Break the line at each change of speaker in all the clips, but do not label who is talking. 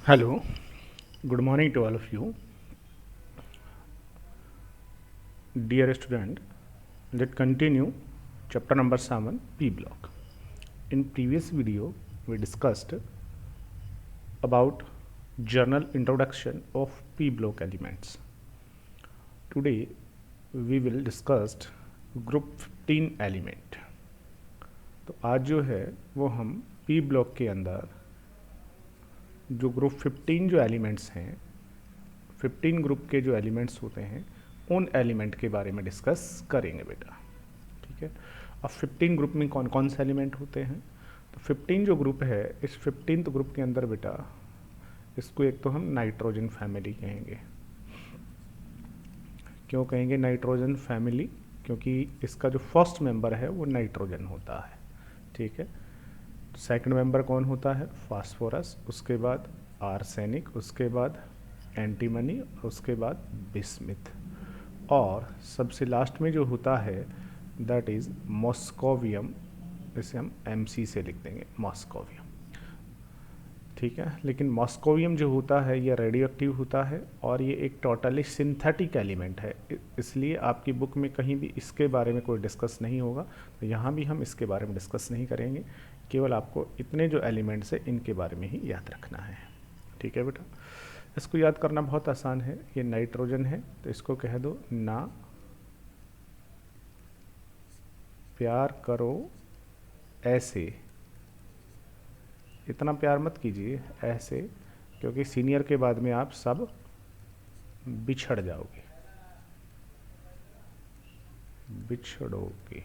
Hello, good morning to all of you. Dear student, let's continue chapter number 7 P block. In previous video, we discussed about general introduction of P block elements. Today, we will discuss group 15 element. तो आज जो है वो हम P block के अंदर जो group 15 जो एलिमेंट्स हैं, 15 ग्रुप के जो एलिमेंट्स होते हैं उन एलिमेंट के बारे में डिस्कस करेंगे बेटा. ठीक है. अब 15 ग्रुप में कौन कौन से एलिमेंट होते हैं? तो 15 जो ग्रुप है, इस 15th ग्रुप के अंदर बेटा इसको एक तो हम नाइट्रोजन फैमिली कहेंगे. क्यों कहेंगे नाइट्रोजन फैमिली? क्योंकि इसका जो फर्स्ट मेंबर है वो नाइट्रोजन होता है. ठीक है. सेकंड मेंबर कौन होता है? फास्फोरस, उसके बाद आर्सेनिक, उसके बाद एंटीमनी, उसके बाद बिस्मिथ, और सबसे लास्ट में जो होता है दैट इज़ मॉस्कोवियम. इसे हम MC से लिख देंगे मॉस्कोवियम. ठीक है. लेकिन मॉस्कोवियम जो होता है ये रेडियो एक्टिव होता है और ये एक टोटली सिंथेटिक एलिमेंट है, इसलिए आपकी बुक में कहीं भी इसके बारे में कोई डिस्कस नहीं होगा. तो यहाँ भी हम इसके बारे में डिस्कस नहीं करेंगे, केवल आपको इतने जो एलिमेंट्स हैं इनके बारे में ही याद रखना है. ठीक है बेटा. इसको याद करना बहुत आसान है. ये नाइट्रोजन है तो इसको कह दो ना प्यार करो ऐसे. इतना प्यार मत कीजिए ऐसे, क्योंकि सीनियर के बाद में आप सब बिछड़ जाओगे, बिछड़ोगे.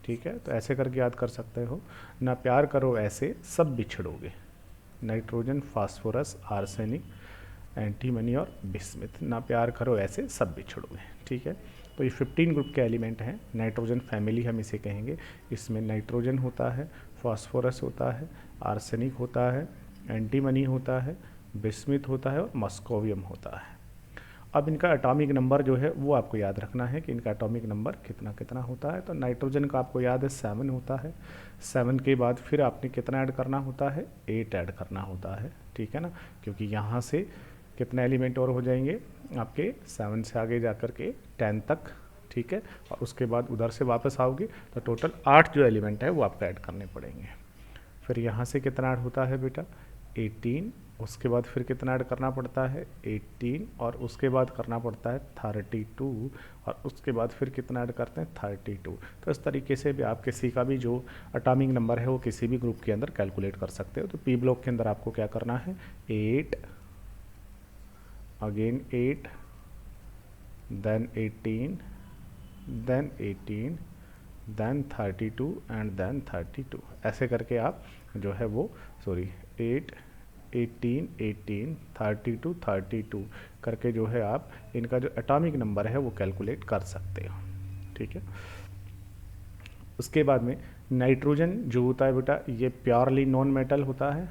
ठीक है. तो ऐसे करके याद कर सकते हो, ना प्यार करो ऐसे सब बिछड़ोगे. नाइट्रोजन, फास्फोरस, आर्सेनिक, एंटीमनी और बिस्मिथ. ना प्यार करो ऐसे सब बिछड़ोगे. ठीक है. तो ये 15 ग्रुप के एलिमेंट हैं. नाइट्रोजन फैमिली हम इसे कहेंगे. इसमें नाइट्रोजन होता है, फास्फोरस होता है, आर्सेनिक होता है, एंटीमनी होता है, बिस्मिथ होता है और मॉस्कोवियम होता है. अब इनका एटॉमिक नंबर जो है वो आपको याद रखना है कि इनका एटॉमिक नंबर कितना कितना होता है. तो नाइट्रोजन का आपको याद है 7 होता है. 7 के बाद फिर आपने कितना ऐड करना होता है? 8 ऐड करना होता है. ठीक है ना. क्योंकि यहाँ से कितने एलिमेंट और हो जाएंगे आपके 7 से आगे जा कर के 10 तक. ठीक है. और उसके बाद उधर से वापस आओगे तो टोटल 8 जो एलिमेंट है वो आपको ऐड करने पड़ेंगे. फिर यहाँ से कितना ऐड होता है बेटा? 18. उसके बाद फिर कितना ऐड करना पड़ता है? 18. और उसके बाद करना पड़ता है 32. और उसके बाद फिर कितना ऐड करते हैं? 32. तो इस तरीके से भी आप किसी का भी जो एटॉमिक नंबर है वो किसी भी ग्रुप के अंदर कैलकुलेट कर सकते हो. तो P ब्लॉक के अंदर आपको क्या करना है? 8, again 8, then 18, then 18, then 32 and then 32. ऐसे करके आप जो है वो 8, 18, 18, 32, 32 करके जो है आप इनका जो एटॉमिक नंबर है वो कैलकुलेट कर सकते हो. ठीक है. उसके बाद में नाइट्रोजन जो होता है बेटा ये प्योरली नॉन मेटल होता है.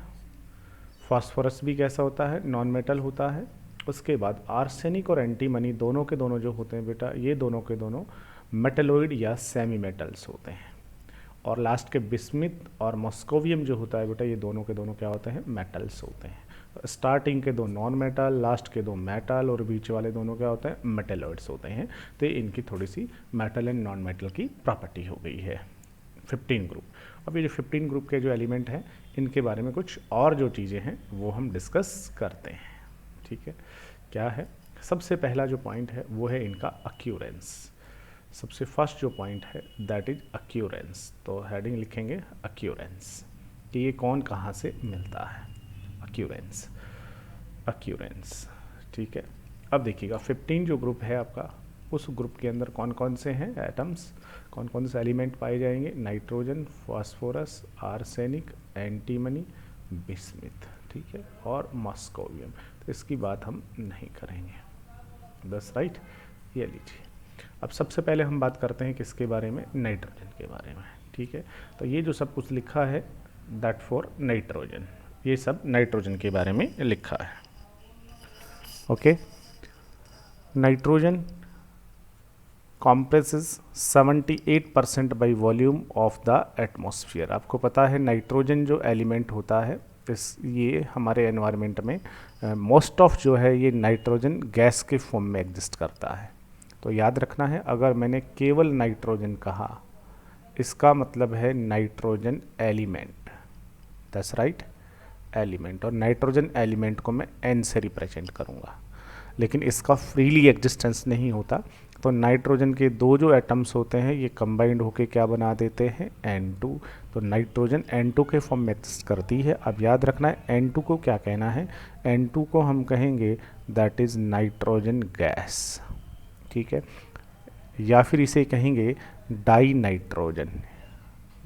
फास्फोरस भी कैसा होता है? नॉन मेटल होता है. उसके बाद आर्सेनिक और एंटीमनी दोनों के दोनों जो होते हैं बेटा ये दोनों के दोनों मेटलोइड या सेमी मेटल्स होते हैं. और लास्ट के बिस्मिथ और मॉस्कोवियम जो होता है बेटा ये दोनों के दोनों क्या होते हैं? मेटल्स होते हैं. स्टार्टिंग के दो नॉन मेटल, लास्ट के दो मेटल और बीच वाले दोनों क्या होते हैं? मेटलोइड्स होते हैं. तो इनकी थोड़ी सी मेटल एंड नॉन मेटल की प्रॉपर्टी हो गई है 15 ग्रुप. अब ये जो 15 ग्रुप के जो एलिमेंट हैं इनके बारे में कुछ और जो चीज़ें हैं वो हम डिस्कस करते हैं. ठीक है. क्या है? सबसे पहला जो पॉइंट है वो है इनका अक्यूरेंस. सबसे फर्स्ट जो पॉइंट है दैट इज अक्यूरेंस. तो हेडिंग लिखेंगे अक्यूरेंस कि ये कौन कहाँ से मिलता है. Occurrence, occurrence. ठीक है. अब देखिएगा 15 जो ग्रुप है आपका उस ग्रुप के अंदर कौन कौन से हैं एटम्स, कौन कौन से एलिमेंट पाए जाएंगे? Nitrogen, phosphorus, arsenic, antimony, bismuth. ठीक है. और मॉस्कोवियम. तो इसकी बात हम नहीं करेंगे. बस राइट. ये लीजिए. अब सबसे पहले हम बात करते हैं किसके बारे में? नाइट्रोजन के बारे में. ठीक है. तो ये जो सब कुछ लिखा है दैट फॉर नाइट्रोजन, ये सब नाइट्रोजन के बारे में लिखा है. Okay. Nitrogen compresses 78% by volume of the atmosphere. आपको पता है नाइट्रोजन जो एलिमेंट होता है इस ये हमारे एनवायरनमेंट में मोस्ट ऑफ जो है ये नाइट्रोजन गैस के फॉर्म में एग्जिस्ट करता है। तो याद रखना है, अगर मैंने केवल नाइट्रोजन कहा इसका मतलब है nitrogen element, that's right, element. और नाइट्रोजन एलिमेंट को मैं एन से रिप्रेजेंट करूँगा, लेकिन इसका फ्रीली एग्जिस्टेंस नहीं होता। तो नाइट्रोजन के दो जो एटम्स होते हैं ये कंबाइंड होके क्या बना देते हैं, N2। तो नाइट्रोजन N2 के फॉर्म में एग्जिस्ट करती है। अब याद रखना है N2 को क्या कहना है, N2 को हम कहेंगे दैट इज़ नाइट्रोजन गैस, ठीक है, या फिर इसे कहेंगे डाई नाइट्रोजन,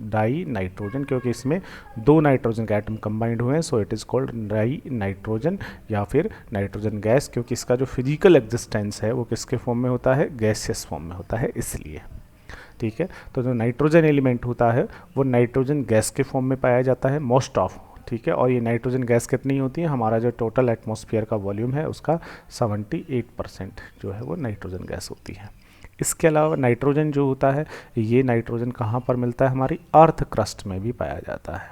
डाई नाइट्रोजन, क्योंकि इसमें दो नाइट्रोजन के एटम कंबाइंड हुए हैं, so it is called die nitrogen या फिर नाइट्रोजन गैस, क्योंकि इसका जो फिजिकल एग्जिस्टेंस है वो किसके फॉर्म में होता है, गैसियस फॉर्म में होता है, इसलिए। ठीक है, तो जो नाइट्रोजन एलिमेंट होता है वो नाइट्रोजन गैस के फॉर्म में पाया जाता है मोस्ट ऑफ, ठीक है। और ये नाइट्रोजन गैस कितनी होती है, हमारा जो टोटल एटमॉस्फेयर का वॉल्यूम है उसका 78% जो है वो नाइट्रोजन गैस होती है। इसके अलावा नाइट्रोजन जो होता है ये नाइट्रोजन कहाँ पर मिलता है, हमारी अर्थ क्रस्ट में भी पाया जाता है,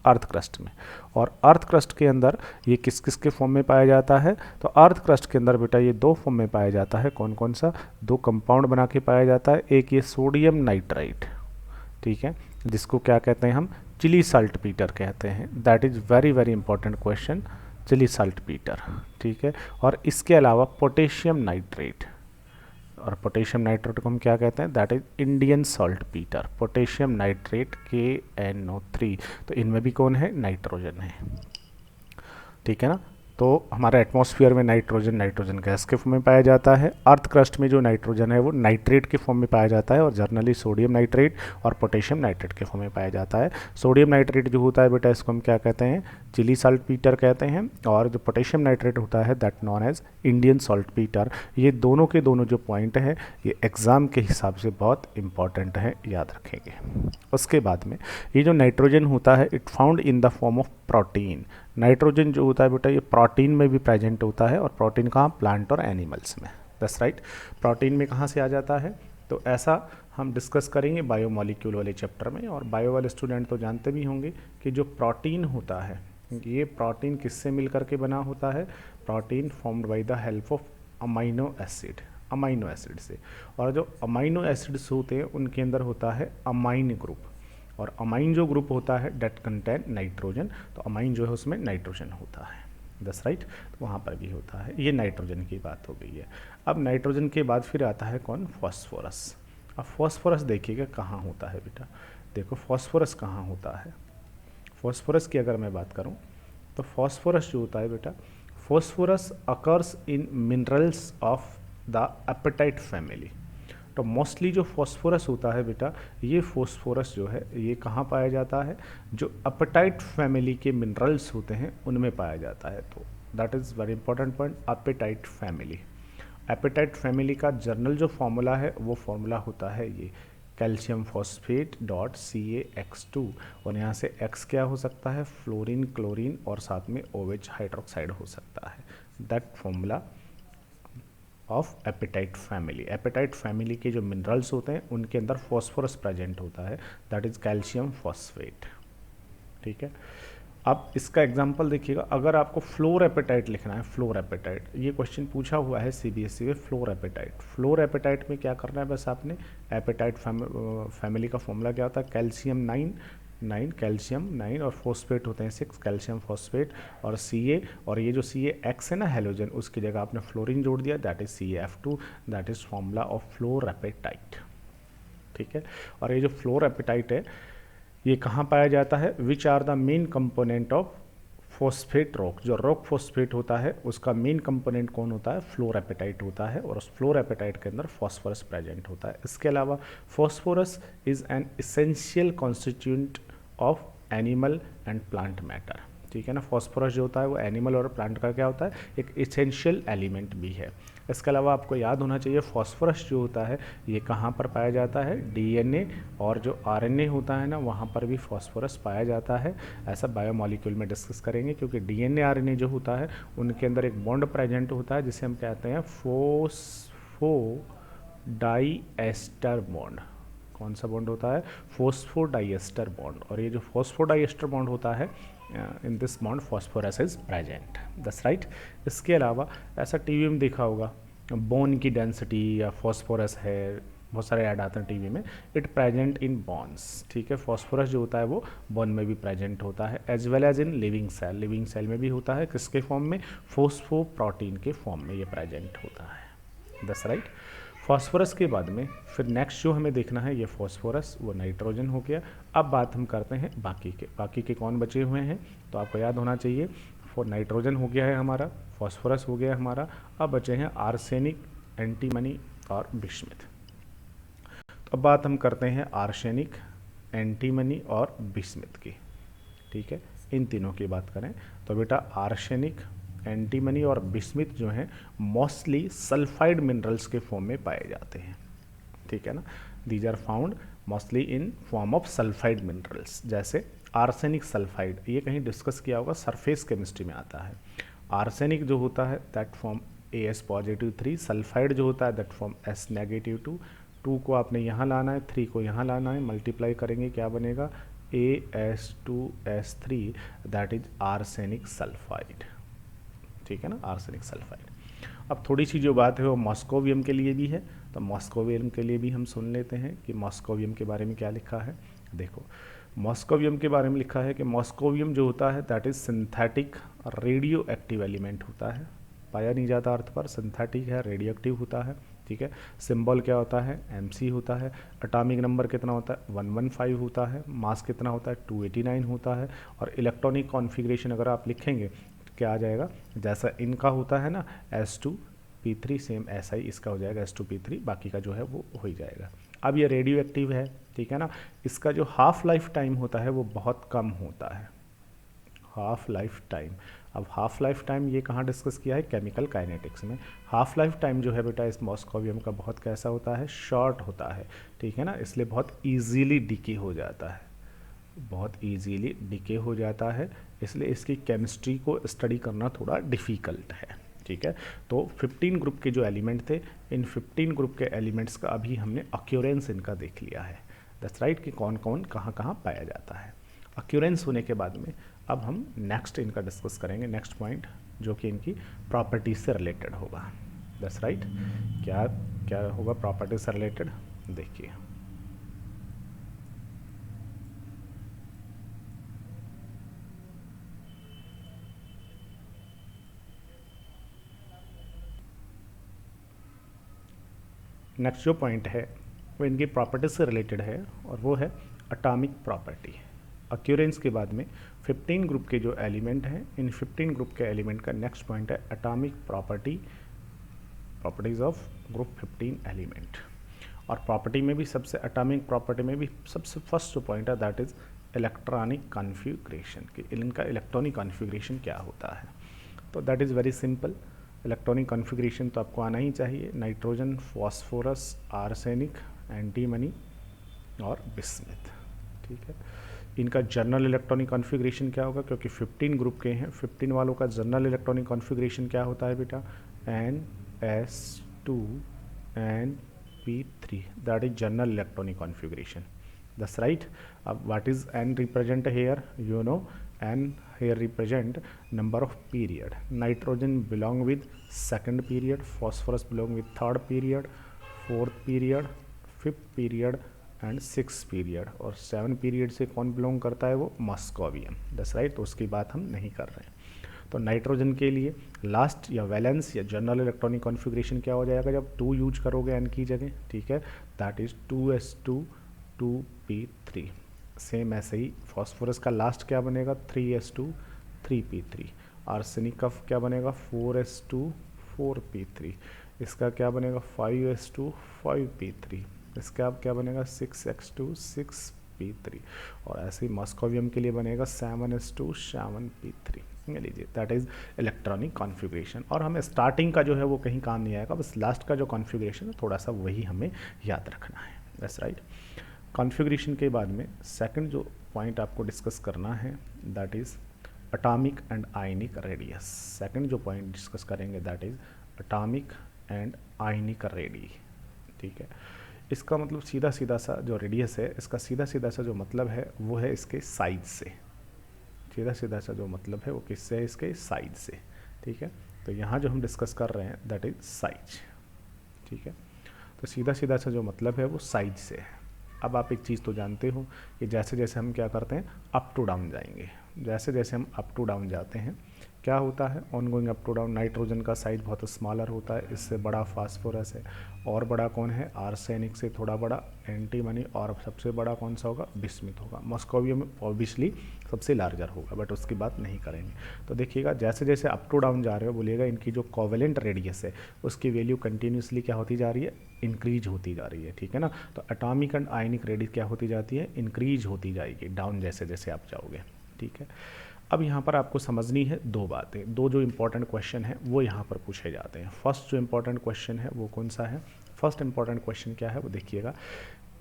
अर्थ क्रस्ट में। और अर्थ क्रस्ट के अंदर ये किस किस के फॉर्म में पाया जाता है, तो अर्थ क्रस्ट के अंदर बेटा ये दो फॉर्म में पाया जाता है। कौन कौन सा, दो कंपाउंड बना के पाया जाता है, एक ये सोडियम नाइट्राइट, ठीक है, जिसको क्या कहते हैं हम, चिली साल्ट पीटर कहते हैं। That is very very important question, Chile saltpetre, ठीक है। और इसके अलावा पोटेशियम नाइट्रेट, और पोटेशियम नाइट्रेट को हम क्या कहते हैं, that is Indian saltpetre, potassium nitrate KNO3। तो इनमें भी कौन है, नाइट्रोजन है, ठीक है ना। तो हमारे एटमॉस्फेयर में नाइट्रोजन नाइट्रोजन गैस के फॉर्म में पाया जाता है। अर्थ क्रस्ट में जो नाइट्रोजन है वो नाइट्रेट के फॉर्म में पाया जाता है, और जर्नली सोडियम नाइट्रेट और पोटेशियम नाइट्रेट के फॉर्म में पाया जाता है। सोडियम नाइट्रेट जो होता है बेटा इसको हम क्या कहते हैं, चिली साल्ट पीटर कहते हैं, और जो पोटेशियम नाइट्रेट होता है that known as Indian saltpetre. ये दोनों के दोनों जो पॉइंट हैं ये एग्ज़ाम के हिसाब से बहुत इंपॉर्टेंट है, याद रखेंगे। उसके बाद में ये जो नाइट्रोजन होता है it found in the form of protein. Nitrogen जो होता है बेटा ये प्रोटीन में भी प्रेजेंट होता है, और प्रोटीन कहाँ, प्लांट और एनिमल्स में, दैट्स राइट। प्रोटीन में कहाँ से आ जाता है, तो ऐसा हम डिस्कस करेंगे बायोमॉलिक्यूल वाले चैप्टर में। और बायो वाले स्टूडेंट तो जानते भी होंगे कि जो प्रोटीन होता है ये प्रोटीन किससे मिल करके बना होता है, protein formed by the help of amino acid, amino acid से। और जो अमाइनो एसिड्स होते हैं उनके अंदर होता है अमाइन ग्रुप, और अमाइन जो ग्रुप होता है डेट कंटेन नाइट्रोजन, तो अमाइन जो है उसमें नाइट्रोजन होता है, दस राइट, तो वहाँ पर भी होता है। ये नाइट्रोजन की बात हो गई है। अब नाइट्रोजन के बाद फिर आता है कौन, फॉस्फोरस। अब फॉस्फोरस देखिएगा कहाँ होता है बेटा, देखो फॉस्फोरस कहाँ होता है। फॉस्फोरस की अगर मैं बात करूँ तो फॉस्फोरस जो होता है बेटा, phosphorus occurs in minerals of the apatite family. तो मोस्टली जो फॉस्फोरस होता है बेटा ये फॉस्फोरस जो है ये कहाँ पाया जाता है, जो एपेटाइट फैमिली के मिनरल्स होते हैं उनमें पाया जाता है। तो that is very important point, apatite family. Apatite family का जर्नल जो फॉर्मूला है वो फॉर्मूला होता है ये कैल्शियम फॉस्फेट डॉट CaX2, और यहाँ से X क्या हो सकता है, फ्लोरीन, क्लोरीन और साथ में OH हाइड्रोक्साइड हो सकता है। That formula of apatite family. Apatite family के जो मिनरल्स होते हैं उनके अंदर फॉस्फोरस प्रेजेंट होता है, दैट इज कैल्शियम फॉस्फेट, ठीक है। अब इसका एग्जांपल देखिएगा, अगर आपको फ्लोर एपेटाइट लिखना है, फ्लोर एपेटाइट, ये क्वेश्चन पूछा हुआ है CBSE में, फ्लोर एपेटाइट। फ्लोर एपेटाइट में क्या करना है, बस आपने एपेटाइट फैमिली का फॉर्मूला क्या होता है, कैल्शियम 9 कैल्शियम 9 और फॉस्फेट होते हैं 6 कैल्शियम फॉस्फेट और Ca, और ये जो CaX है ना हेलोजन, उसकी जगह आपने फ्लोरीन जोड़ दिया, that is CaF2, that is formula of fluorapatite, ठीक है। और ये जो फ्लोर एपेटाइट है ये कहाँ पाया जाता है, which are the main component of phosphate rock. जो रॉक फॉस्फेट होता है उसका मेन कंपोनेंट कौन होता है, फ्लोर एपेटाइट होता है, और उस फ्लोर एपेटाइट के अंदर फॉस्फोरस प्रेजेंट होता है। इसके अलावा phosphorus is an essential constituent of animal and plant matter, ठीक है ना। फॉस्फोरस जो होता है वो एनिमल और प्लांट का क्या होता है, एक इसेंशियल एलिमेंट भी है। इसके अलावा आपको याद होना चाहिए फॉस्फोरस जो होता है ये कहाँ पर पाया जाता है, DNA और जो RNA होता है ना वहाँ पर भी फॉस्फोरस पाया जाता है। ऐसा बायोमॉलिक्यूल में डिस्कस करेंगे, क्योंकि DNA RNA जो होता है उनके अंदर एक बॉन्ड प्रेजेंट होता है जिसे हम कहते हैं फोस्फोडाइएस्टर बॉन्ड। कौन सा बॉन्ड होता है, फोस्फोडाइएस्टर बॉन्ड। और ये जो फोस्फोडाइएस्टर बॉन्ड होता है in this bond phosphorus is present, that's right. इसके अलावा ऐसा टीवी में देखा होगा, बोन की डेंसिटी या फॉस्फोरस है, बहुत सारे ऐड आते हैं टीवी में, इट प्रेजेंट इन बॉन्स, ठीक है। फॉस्फोरस जो होता है वो बोन में भी प्रेजेंट होता है, as well as in living cell, living cell में भी होता है, किसके फॉर्म में, फोस्फोप्रोटीन के फॉर्म में ये प्रेजेंट होता है, दैट्स राइट। फॉस्फोरस के बाद में फिर नेक्स्ट जो हमें देखना है, ये फॉस्फोरस वो नाइट्रोजन हो गया। अब बात हम करते हैं बाकी के कौन बचे हुए हैं, तो आपको याद होना चाहिए, नाइट्रोजन हो गया है हमारा, फॉस्फोरस हो गया है हमारा, अब बचे हैं आर्सेनिक, एंटीमनी और बिस्मथ। तो अब बात हम करते हैं आर्सेनिक, एंटीमनी और बिस्मथ की, ठीक है। इन तीनों की बात करें तो बेटा आर्सेनिक, एंटीमनी और बिस्मथ जो हैं मोस्टली सल्फाइड मिनरल्स के फॉर्म में पाए जाते हैं, ठीक है ना। These are found mostly in form of sulphide minerals. जैसे आर्सेनिक सल्फाइड, ये कहीं डिस्कस किया होगा, सरफेस केमिस्ट्री में आता है। आर्सेनिक जो होता है that form AS positive 3, sulphide जो होता है दैट फॉर्म S नेगेटिव 2, 2 को आपने यहाँ लाना है, 3 को यहाँ लाना है, मल्टीप्लाई करेंगे क्या बनेगा, AS2S3, that is arsenic sulphide, ठीक है ना, आर्सेनिक सल्फाइड। अब थोड़ी सी जो बात है वो मॉस्कोवियम के लिए भी है, तो मॉस्कोवियम के लिए भी हम सुन लेते हैं कि मॉस्कोवियम के बारे में क्या लिखा है। देखो मॉस्कोवियम के बारे में लिखा है कि मॉस्कोवियम जो होता है that is synthetic radio active element होता है, पाया नहीं जाता अर्थ पर, सिंथेटिक है, रेडियो एक्टिव होता है, ठीक है। सिंबल क्या होता है, MC होता है। एटॉमिक नंबर कितना होता है, 115 होता है। मास कितना होता है, 289 होता है। और इलेक्ट्रॉनिक कॉन्फ़िगरेशन अगर आप लिखेंगे तो क्या आ जाएगा, जैसा इनका होता है ना S2P3, सेम ऐसा ही इसका हो जाएगा S2P3, बाकी का जो है वो हो ही जाएगा। अब ये रेडियो एक्टिव है, ठीक है ना, इसका जो हाफ लाइफ टाइम होता है वो बहुत कम होता है, हाफ लाइफ टाइम। अब हाफ लाइफ टाइम ये कहाँ डिस्कस किया है, केमिकल काइनेटिक्स में। हाफ लाइफ टाइम जो है बेटा इस मॉस्कोवियम का बहुत कैसा होता है, शॉर्ट होता है, ठीक है ना, इसलिए बहुत ईजीली डिके हो जाता है, बहुत ईजीली डिके हो जाता है, इसलिए इसकी केमिस्ट्री को स्टडी करना थोड़ा डिफ़िकल्ट है, ठीक है। तो 15 ग्रुप के जो एलिमेंट थे, इन 15 ग्रुप के एलिमेंट्स का अभी हमने अक्यूरेंस इनका देख लिया है, दैट्स राइट, कि कौन कौन कहाँ कहाँ पाया जाता है। अक्यूरेंस होने के बाद में अब हम नेक्स्ट इनका डिस्कस करेंगे, नेक्स्ट पॉइंट जो कि इनकी प्रॉपर्टीज से रिलेटेड होगा, दैट्स राइट। क्या क्या होगा प्रॉपर्टीज से रिलेटेड, देखिए नेक्स्ट जो पॉइंट है वो इनकी प्रॉपर्टीज से रिलेटेड है और वो है एटॉमिक प्रॉपर्टी। अक्यूरेंस के बाद में 15 ग्रुप के जो एलिमेंट हैं, इन 15 ग्रुप के एलिमेंट का नेक्स्ट पॉइंट है atomic property, properties of group 15 element. और प्रॉपर्टी में भी सबसे, एटॉमिक प्रॉपर्टी में भी सबसे फर्स्ट जो पॉइंट है दैट इज इलेक्ट्रॉनिक कॉन्फ़िगरेशन, कि इनका इलेक्ट्रॉनिक कॉन्फ़िगरेशन क्या होता है। तो that is very simple, electronic configuration तो आपको आना ही चाहिए, नाइट्रोजन, फॉस्फोरस, आर्सेनिक, एंटीमनी और बिस्मथ, ठीक है। इनका जनरल इलेक्ट्रॉनिक कॉन्फ़िगरेशन क्या होगा, क्योंकि 15 ग्रुप के हैं, 15 वालों का जनरल इलेक्ट्रॉनिक कॉन्फ़िगरेशन क्या होता है बेटा, NS2N P3, that is general electronic configuration, that's right. अब what is N represent here, you know N here represent number of period. Nitrogen belong with second period, phosphorus belong with third period, fourth period, fifth period and sixth period, और 7 period से कौन belong करता है, वो moscovium, that's right. तो उसकी बात हम नहीं कर रहे हैं। तो नाइट्रोजन के लिए लास्ट या वैलेंस या जनरल इलेक्ट्रॉनिक कॉन्फ़िगरेशन क्या हो जाएगा जब 2 यूज करोगे N की जगह, ठीक है, that is 2s2 2p3। Same ऐसे ही फॉस्फोरस का लास्ट क्या बनेगा, 3s2 3p3। आर्सेनिक का क्या बनेगा, 4s2 4p3। इसका क्या बनेगा, 5s2 5p3। इसका अब क्या बनेगा, 6x2 6p3। और ऐसे ही मॉस्कोवियम के लिए बनेगा 7s2 7p3। लीजिए दैट इज़ इलेक्ट्रॉनिक कॉन्फ़िगरेशन। और हमें स्टार्टिंग का जो है वो कहीं काम नहीं आएगा, बस लास्ट का जो कॉन्फ़िगरेशन है थोड़ा सा वही हमें याद रखना है, दैट्स राइट। कॉन्फ़िगरेशन के बाद में सेकंड जो पॉइंट आपको डिस्कस करना है that is atomic and ionic radius. Second जो पॉइंट डिस्कस करेंगे that is atomic and ionic ready, ठीक है। इसका मतलब सीधा सीधा सा जो रेडियस है, इसका सीधा सीधा सा जो मतलब है वो है इसके साइज से, सीधा सीधा सा जो मतलब है वो किससे है, इसके साइज से, ठीक है। तो यहाँ जो हम डिस्कस कर रहे हैं दैट इज साइज, ठीक है। तो सीधा सीधा सा जो मतलब है वो साइज से है। अब आप एक चीज़ तो जानते हो कि जैसे जैसे हम क्या करते हैं, अप टू डाउन जाएंगे, जैसे जैसे हम अप टू डाउन जाते हैं क्या होता है, on going up to down nitrogen का साइज बहुत स्मॉलर होता है, इससे बड़ा फास्फोरस है, और बड़ा कौन है, आर्सेनिक से थोड़ा बड़ा एंटीमनी, और सबसे बड़ा कौन सा होगा, बिस्मिथ होगा। मॉस्कोवियम ऑब्वियसली सबसे लार्जर होगा, बट उसकी बात नहीं करेंगे। तो देखिएगा जैसे जैसे अप टू डाउन जा रहे हो, बोलिएगा इनकी जो कोवेलेंट रेडियस है उसकी वैल्यू कंटिन्यूसली क्या होती जा रही है, इंक्रीज होती जा रही है, ठीक है ना। तो एटॉमिक एंड आयनिक रेडियस क्या होती जाती है, इंक्रीज होती जाएगी डाउन जैसे जैसे आप जाओगे, ठीक है। अब यहाँ पर आपको समझनी है दो बातें, दो जो इंपॉर्टेंट क्वेश्चन है वो यहाँ पर पूछे जाते हैं। फर्स्ट जो इंपॉर्टेंट क्वेश्चन है वो कौन सा है, फर्स्ट इंपॉर्टेंट क्वेश्चन क्या है वो देखिएगा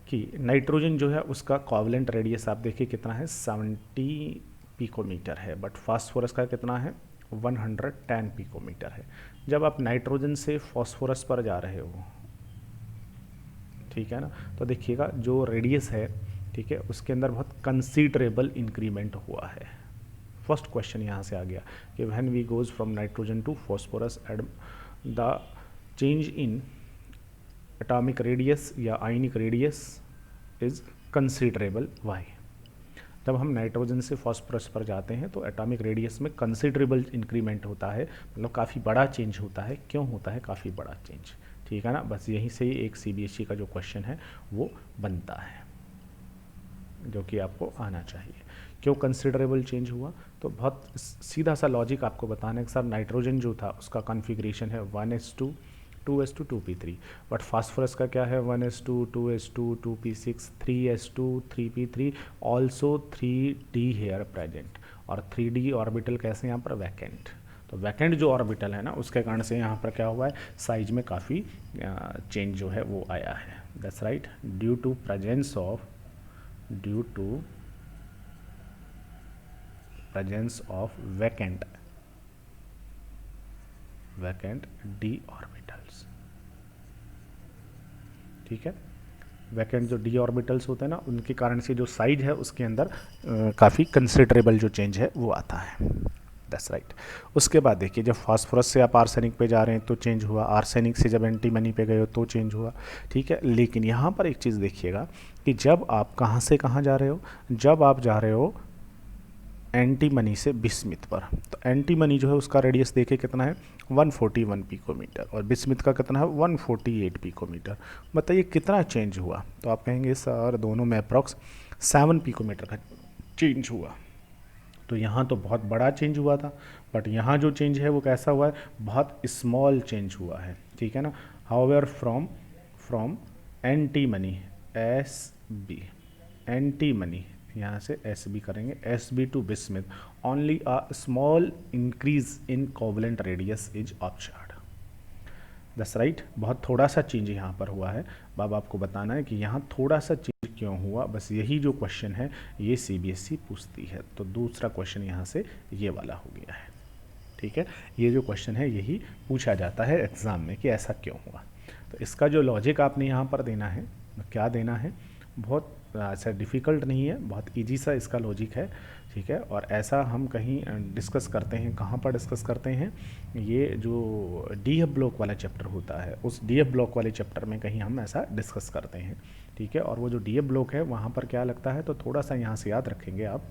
कि नाइट्रोजन जो है उसका कोवेलेंट रेडियस आप देखिए कितना है, 70 पिकोमीटर है, बट फास्फोरस का कितना है, 110 पिकोमीटर है। जब आप नाइट्रोजन से फास्फोरस पर जा रहे हो, ठीक है ना, तो देखिएगा जो रेडियस है, ठीक है, उसके अंदर बहुत कंसीडरेबल इंक्रीमेंट हुआ है। फर्स्ट क्वेश्चन यहाँ से आ गया कि when we goes from nitrogen to phosphorus add the change in atomic radius या ionic radius is considerable, why. जब हम नाइट्रोजन से फास्फोरस पर जाते हैं तो एटॉमिक रेडियस में कंसीडरेबल इंक्रीमेंट होता है, मतलब काफ़ी बड़ा चेंज होता है। क्यों होता है काफ़ी बड़ा चेंज, ठीक है ना। बस यहीं से ही एक CBSE का जो क्वेश्चन है वो बनता है, जो कि आपको आना चाहिए। क्यों कंसिडरेबल चेंज हुआ, तो बहुत सीधा सा लॉजिक आपको बताने के साथ, नाइट्रोजन जो था उसका कॉन्फ़िगरेशन है 1s2 2s2 2p3, but phosphorus का क्या है 1s2 2s2 2p6 3s2 3p3, also 3d hair present, और 3d ऑर्बिटल कैसे यहाँ पर वैकेंट। तो वैकेंट जो ऑर्बिटल है ना उसके कारण से यहाँ पर क्या हुआ है, साइज में काफ़ी चेंज जो है वो आया है। That's right, due to presence of vacant d orbitals, ठीक है। वैकेंट जो d ऑर्बिटल्स होते हैं ना उनके कारण से जो साइज है उसके अंदर काफ़ी कंसिडरेबल जो चेंज है वो आता है। That's right. उसके बाद देखिए जब फास्फोरस से आप आर्सेनिक पे जा रहे हैं तो चेंज हुआ, आर्सेनिक से जब एंटीमनी पे गए हो तो चेंज हुआ, ठीक है। लेकिन यहाँ पर एक चीज़ देखिएगा कि जब आप कहाँ से कहाँ जा रहे हो, जब आप जा रहे हो एंटीमनी से बिस्मिथ पर, तो एंटीमनी जो है उसका रेडियस देखिए कितना है 141 पिकोमीटर, और बिस्मिथ का कितना है 148 पिकोमीटर। बताइए कितना चेंज हुआ, तो आप कहेंगे सर दोनों में अप्रॉक्स 7 पिकोमीटर का चेंज हुआ। तो यहाँ तो बहुत बड़ा चेंज हुआ था, बट यहाँ जो चेंज है वो कैसा हुआ है, बहुत स्मॉल चेंज हुआ है, ठीक है ना। However from antimony SB, antimony यहाँ से SB करेंगे, SB to bismuth, only a small increase in covalent radius is observed. That's right, बहुत थोड़ा सा चेंज यहाँ पर हुआ है। अब आपको बताना है कि यहाँ थोड़ा सा चेंज क्यों हुआ, बस यही जो क्वेश्चन है ये CBSE पूछती है। तो दूसरा क्वेश्चन यहाँ से ये वाला हो गया है, ठीक है। ये जो क्वेश्चन है यही पूछा जाता है एग्ज़ाम में कि ऐसा क्यों हुआ। तो इसका जो लॉजिक आपने यहाँ पर देना है, क्या देना है, बहुत ऐसा डिफ़िकल्ट नहीं है, बहुत इजी सा इसका लॉजिक है, ठीक है। और ऐसा हम कहीं डिस्कस करते हैं, कहाँ पर डिस्कस करते हैं, ये जो DF ब्लॉक वाला चैप्टर होता है उस DF ब्लॉक वाले चैप्टर में कहीं हम ऐसा डिस्कस करते हैं, ठीक है। और वो जो DF ब्लॉक है वहाँ पर क्या लगता है, तो थोड़ा सा यहाँ से याद रखेंगे आप,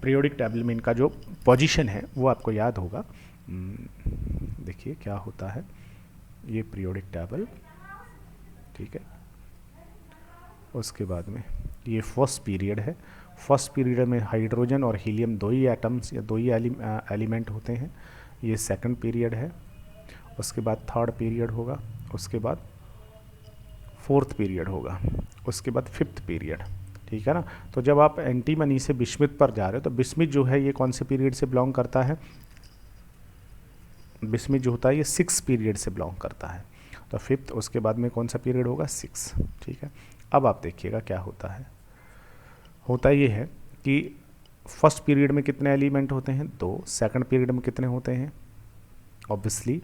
पीरियोडिक टेबल में इनका जो पोजीशन है वो आपको याद होगा। देखिए क्या होता है, ये पीरियोडिक टेबल, ठीक है। उसके बाद में ये फर्स्ट पीरियड है, फर्स्ट पीरियड में हाइड्रोजन और हीलियम दो ही एटम्स या दो ही एलिमेंट होते हैं। ये सेकंड पीरियड है, उसके बाद थर्ड पीरियड होगा, उसके बाद फोर्थ पीरियड होगा, उसके बाद फिफ्थ पीरियड, ठीक है ना। तो जब आप एंटीमनी से बिस्मिथ पर जा रहे हो तो बिस्मिथ जो है ये कौन से पीरियड से बिलोंग करता है, बिस्मिथ जो होता है ये 6 पीरियड से बिलोंग करता है। तो फिफ्थ, उसके बाद में कौन सा पीरियड होगा 6, ठीक है। अब आप देखिएगा क्या होता है, होता ये है कि फर्स्ट पीरियड में कितने एलिमेंट होते हैं 2, सेकंड पीरियड में कितने होते हैं ऑब्वियसली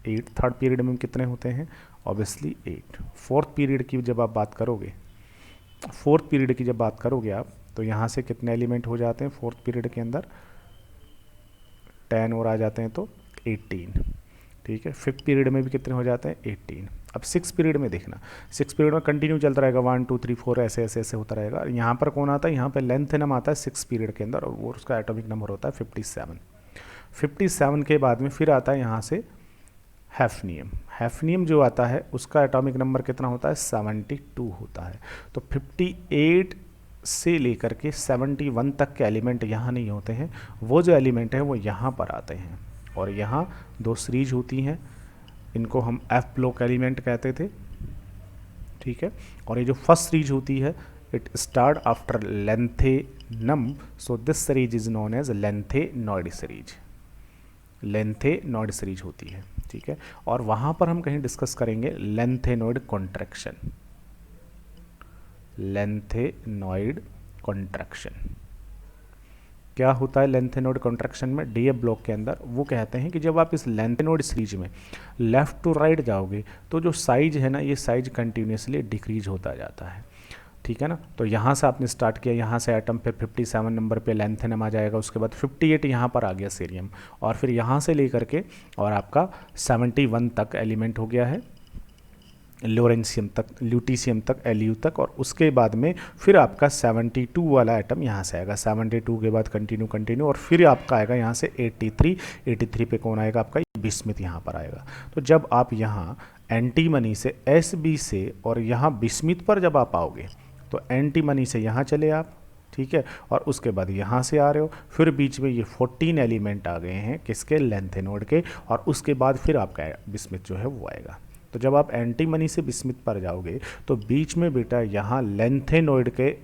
8, थर्ड पीरियड में कितने होते हैं ऑब्वियसली 8। फोर्थ पीरियड की जब आप बात करोगे, फोर्थ पीरियड की जब बात करोगे आप, तो यहाँ से कितने एलिमेंट हो जाते हैं फोर्थ पीरियड के अंदर, 10 और आ जाते हैं तो 18, ठीक है। फिफ्थ पीरियड में भी कितने हो जाते हैं 18। अब सिक्स पीरियड में देखना, सिक्स पीरियड में कंटिन्यू चलता रहेगा, 1 2 3 4 ऐसे ऐसे ऐसे होता रहेगा। यहाँ पर कौन आता है, यहाँ पर लेंथेनम आता है सिक्स पीरियड के अंदर, और वो उसका एटॉमिक नंबर होता है 57। 57 के बाद में फिर आता है यहाँ से हैफनियम। हैफनियम जो आता है उसका एटॉमिक नंबर कितना होता है 72 होता है। तो 58 से लेकर के 71 तक के एलिमेंट यहाँ नहीं होते हैं, वो जो एलिमेंट है वो यहाँ पर आते हैं। और यहाँ दो सीरीज होती हैं, इनको हम एफ ब्लॉक एलिमेंट कहते थे, ठीक है। और ये जो फर्स्ट सीरीज होती है it start after lanthanum, so this series is known as lanthanoid series, lanthanoid series होती है, ठीक है। और वहाँ पर हम कहीं डिस्कस करेंगे लेंथेनॉइड कॉन्ट्रैक्शन, लेंथेनॉइड कॉन्ट्रैक्शन क्या होता है लेंथेनॉइड कॉन्ट्रैक्शन में, डीएफ ब्लॉक के अंदर। वो कहते हैं कि जब आप इस लेंथेनॉइड सीरीज में लेफ्ट टू राइट जाओगे तो जो साइज है ना, ये साइज कंटिन्यूसली डिक्रीज होता जाता है, ठीक है ना। तो यहाँ से आपने स्टार्ट किया, यहाँ से एटम, फिर 57 नंबर पे लेंथेनम आ जाएगा, उसके बाद 58 यहाँ पर आ गया सीरियम, और फिर यहाँ से लेकर के और आपका 71 तक एलिमेंट हो गया है, लोरेंशियम तक, ल्यूटीशियम तक, एलयू तक, और उसके बाद में फिर आपका 72 वाला आइटम यहाँ से आएगा। 72 के बाद कंटिन्यू और फिर आपका आएगा यहाँ से 83 पे कौन आएगा आपका बिस्मिथ यहाँ पर आएगा। तो जब आप यहाँ एंटीमनी से एसबी से और यहाँ बिस्मिथ पर जब आप आओगे तो एंटीमनी से यहाँ चले आप, ठीक है, और उसके बाद यहाँ से आ रहे हो, फिर बीच में ये 14 एलिमेंट आ गए हैं किसके, लेंथेनॉइड के, और उसके बाद फिर आपका बिस्मिथ जो है वो आएगा। तो जब आप एंटीमनी से बिस्मिथ पर जाओगे तो बीच में बेटा यहाँ लेंथेनॉइड के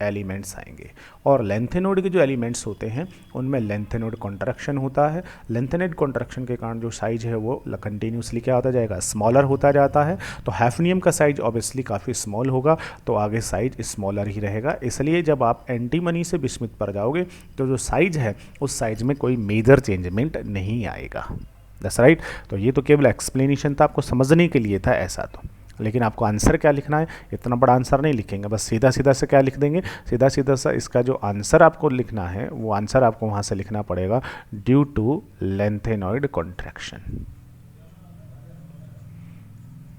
एलिमेंट्स आएंगे, और लेंथेनॉइड के जो एलिमेंट्स होते हैं उनमें लेंथेनॉइड कॉन्ट्रैक्शन होता है। लेंथेनॉइड कॉन्ट्रैक्शन के कारण जो साइज है वो कंटिन्यूसली क्या होता जाएगा, स्मॉलर होता जाता है। तो हैफनियम का साइज ऑब्वियसली काफ़ी स्मॉल होगा, तो आगे साइज स्मॉलर ही रहेगा। इसलिए जब आप एंटीमनी से बिस्मिथ पर जाओगे तो जो साइज है उस साइज में कोई मेजर चेंजमेंट नहीं आएगा। That's right. तो ये तो केवल एक्सप्लेनेशन था, आपको समझने के लिए था ऐसा। तो लेकिन आपको आंसर क्या लिखना है, इतना बड़ा आंसर नहीं लिखेंगे, बस सीधा सीधा से क्या लिख देंगे, सीधा सीधा सा इसका जो आंसर आपको लिखना है वो आंसर आपको वहाँ से लिखना पड़ेगा, ड्यू टू लेंथेनॉइड कॉन्ट्रैक्शन,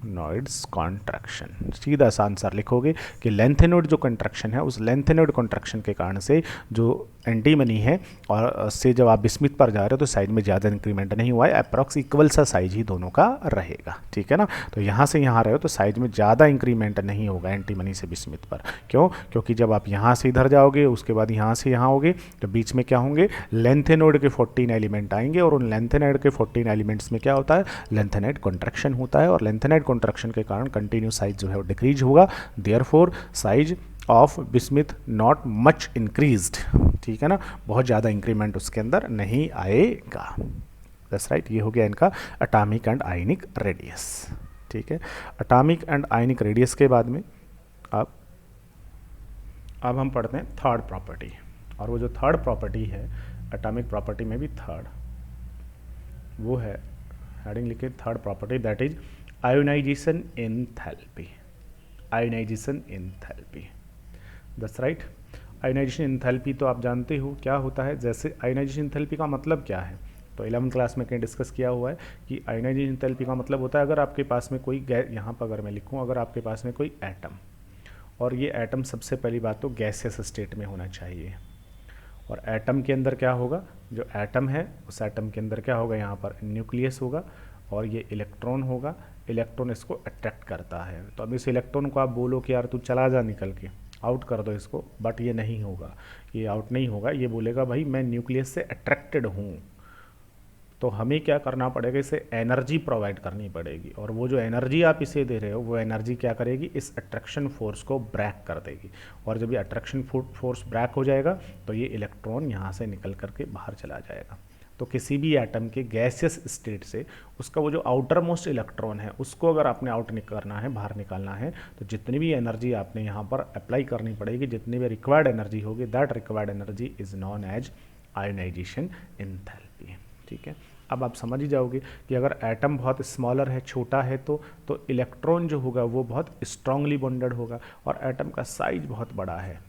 नॉइड्स कॉन्ट्रैक्शन। सीधा सा आंसर लिखोगे कि लेंथेनॉइड जो कॉन्ट्रैक्शन है उस लेंथेनॉइड कॉन्ट्रैक्शन के कारण से जो एंटीमनी है और से जब आप बिस्मिथ पर जा रहे हो तो साइज में ज़्यादा इंक्रीमेंट नहीं हुआ है, अप्रॉक्स इक्वल सा साइज ही दोनों का रहेगा, ठीक है ना। तो यहाँ से यहाँ रहे हो तो साइज में ज़्यादा इंक्रीमेंट नहीं होगा एंटीमनी से बिस्मिथ पर। क्यों, क्योंकि जब आप यहाँ से इधर जाओगे उसके बाद यहाँ से यहाँ होगे तो बीच में क्या होंगे, लेंथेनॉइड के 14 एलिमेंट आएंगे, और उन लेंथेनॉइड के 14 एलिमेंट्स में क्या होता है, लेंथेनॉइड कॉन्ट्रैक्शन होता है, और लेंथेनॉइड कॉन्ट्रैक्शन के कारण कंटिन्यू साइज जो है वो डिक्रीज होगा, therefore size of bismuth not much increased, ठीक है ना, बहुत ज़्यादा इंक्रीमेंट उसके अंदर नहीं आएगा। That's right. ये हो गया इनका एटॉमिक एंड आयनिक रेडियस, ठीक है। एटॉमिक एंड आयनिक रेडियस के बाद में अब हम पढ़ते हैं थर्ड प्रॉपर्टी, और वो जो थर्ड प्रॉपर्टी है एटॉमिक प्रॉपर्टी में भी थर्ड, वो है हेडिंग लिखे third property, that is ionisation enthalpy, ionisation enthalpy. That's right. Ionisation enthalpy तो आप जानते हो क्या होता है। जैसे आयोनाइजेशन एंथैल्पी का मतलब क्या है, तो 11th क्लास में कहीं डिस्कस किया हुआ है कि आयोनाइजेशन एंथैल्पी का मतलब होता है अगर आपके पास में कोई गैस, यहाँ पर अगर मैं लिखूँ, अगर आपके पास में कोई एटम, और ये एटम सबसे पहली बात तो गैसियस स्टेट में होना चाहिए, और एटम के अंदर क्या होगा, जो एटम है उस एटम के अंदर क्या होगा, यहाँ पर न्यूक्लियस होगा, और ये इलेक्ट्रॉन होगा, इलेक्ट्रॉन इसको अट्रैक्ट करता है। तो अब इस इलेक्ट्रॉन को आप बोलो कि यार तू चला जा निकल के, आउट कर दो इसको, बट ये नहीं होगा, ये आउट नहीं होगा, ये बोलेगा भाई मैं न्यूक्लियस से अट्रैक्टेड हूँ। तो हमें क्या करना पड़ेगा, इसे एनर्जी प्रोवाइड करनी पड़ेगी, और वो जो एनर्जी आप इसे दे रहे हो वो एनर्जी क्या करेगी, इस अट्रैक्शन फोर्स को ब्रेक कर देगी, और जब ये अट्रैक्शन फोर्स ब्रेक हो जाएगा तो ये इलेक्ट्रॉन यहाँ से निकल करके बाहर चला जाएगा। तो किसी भी एटम के गैसियस स्टेट से उसका वो जो आउटर मोस्ट इलेक्ट्रॉन है उसको अगर आपने आउट करना है, बाहर निकालना है, तो जितनी भी एनर्जी आपने यहाँ पर अप्लाई करनी पड़ेगी, जितनी भी रिक्वायर्ड एनर्जी होगी, that required energy is known as ionisation enthalpy, ठीक है। अब आप समझ ही जाओगे कि अगर एटम बहुत स्मॉलर है, छोटा है, तो इलेक्ट्रॉन जो होगा वो बहुत स्ट्रांगली बॉन्डेड होगा, और एटम का साइज बहुत बड़ा है,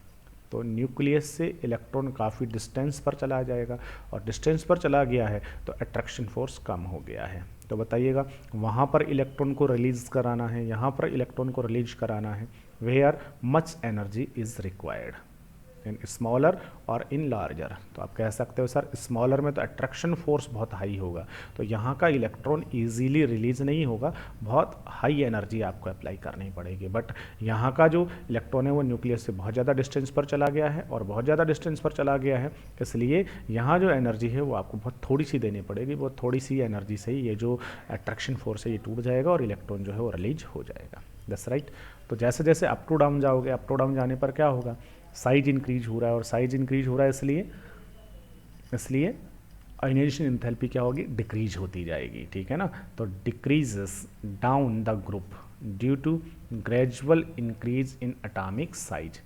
तो न्यूक्लियस से इलेक्ट्रॉन काफ़ी डिस्टेंस पर चला जाएगा, और डिस्टेंस पर चला गया है तो अट्रैक्शन फोर्स कम हो गया है। तो बताइएगा, वहाँ पर इलेक्ट्रॉन को रिलीज कराना है, यहाँ पर इलेक्ट्रॉन को रिलीज कराना है, where much energy is required, in smaller और इन लार्जर। तो आप कह सकते हो सर स्मॉलर में तो अट्रैक्शन फोर्स बहुत हाई होगा, तो यहाँ का इलेक्ट्रॉन इजीली रिलीज नहीं होगा, बहुत हाई एनर्जी आपको अप्लाई करनी पड़ेगी। बट यहाँ का जो इलेक्ट्रॉन है वो न्यूक्लियस से बहुत ज़्यादा डिस्टेंस पर चला गया है, और बहुत ज़्यादा डिस्टेंस पर चला गया है, इसलिए यहाँ जो एनर्जी है वो आपको बहुत थोड़ी सी देनी पड़ेगी। बहुत थोड़ी सी एनर्जी से ही ये जो अट्रैक्शन फोर्स है ये टूट जाएगा और इलेक्ट्रॉन जो है वो रिलीज हो जाएगा। That's right. तो जैसे जैसे अप टू डाउन जाओगे, अप टू डाउन जाने पर क्या होगा, साइज इंक्रीज हो रहा है, और साइज इंक्रीज हो रहा है इसलिए आयोनाइजेशन एंथैल्पी क्या होगी, डिक्रीज होती जाएगी। ठीक है ना। तो decreases down the group due to gradual increase in atomic size.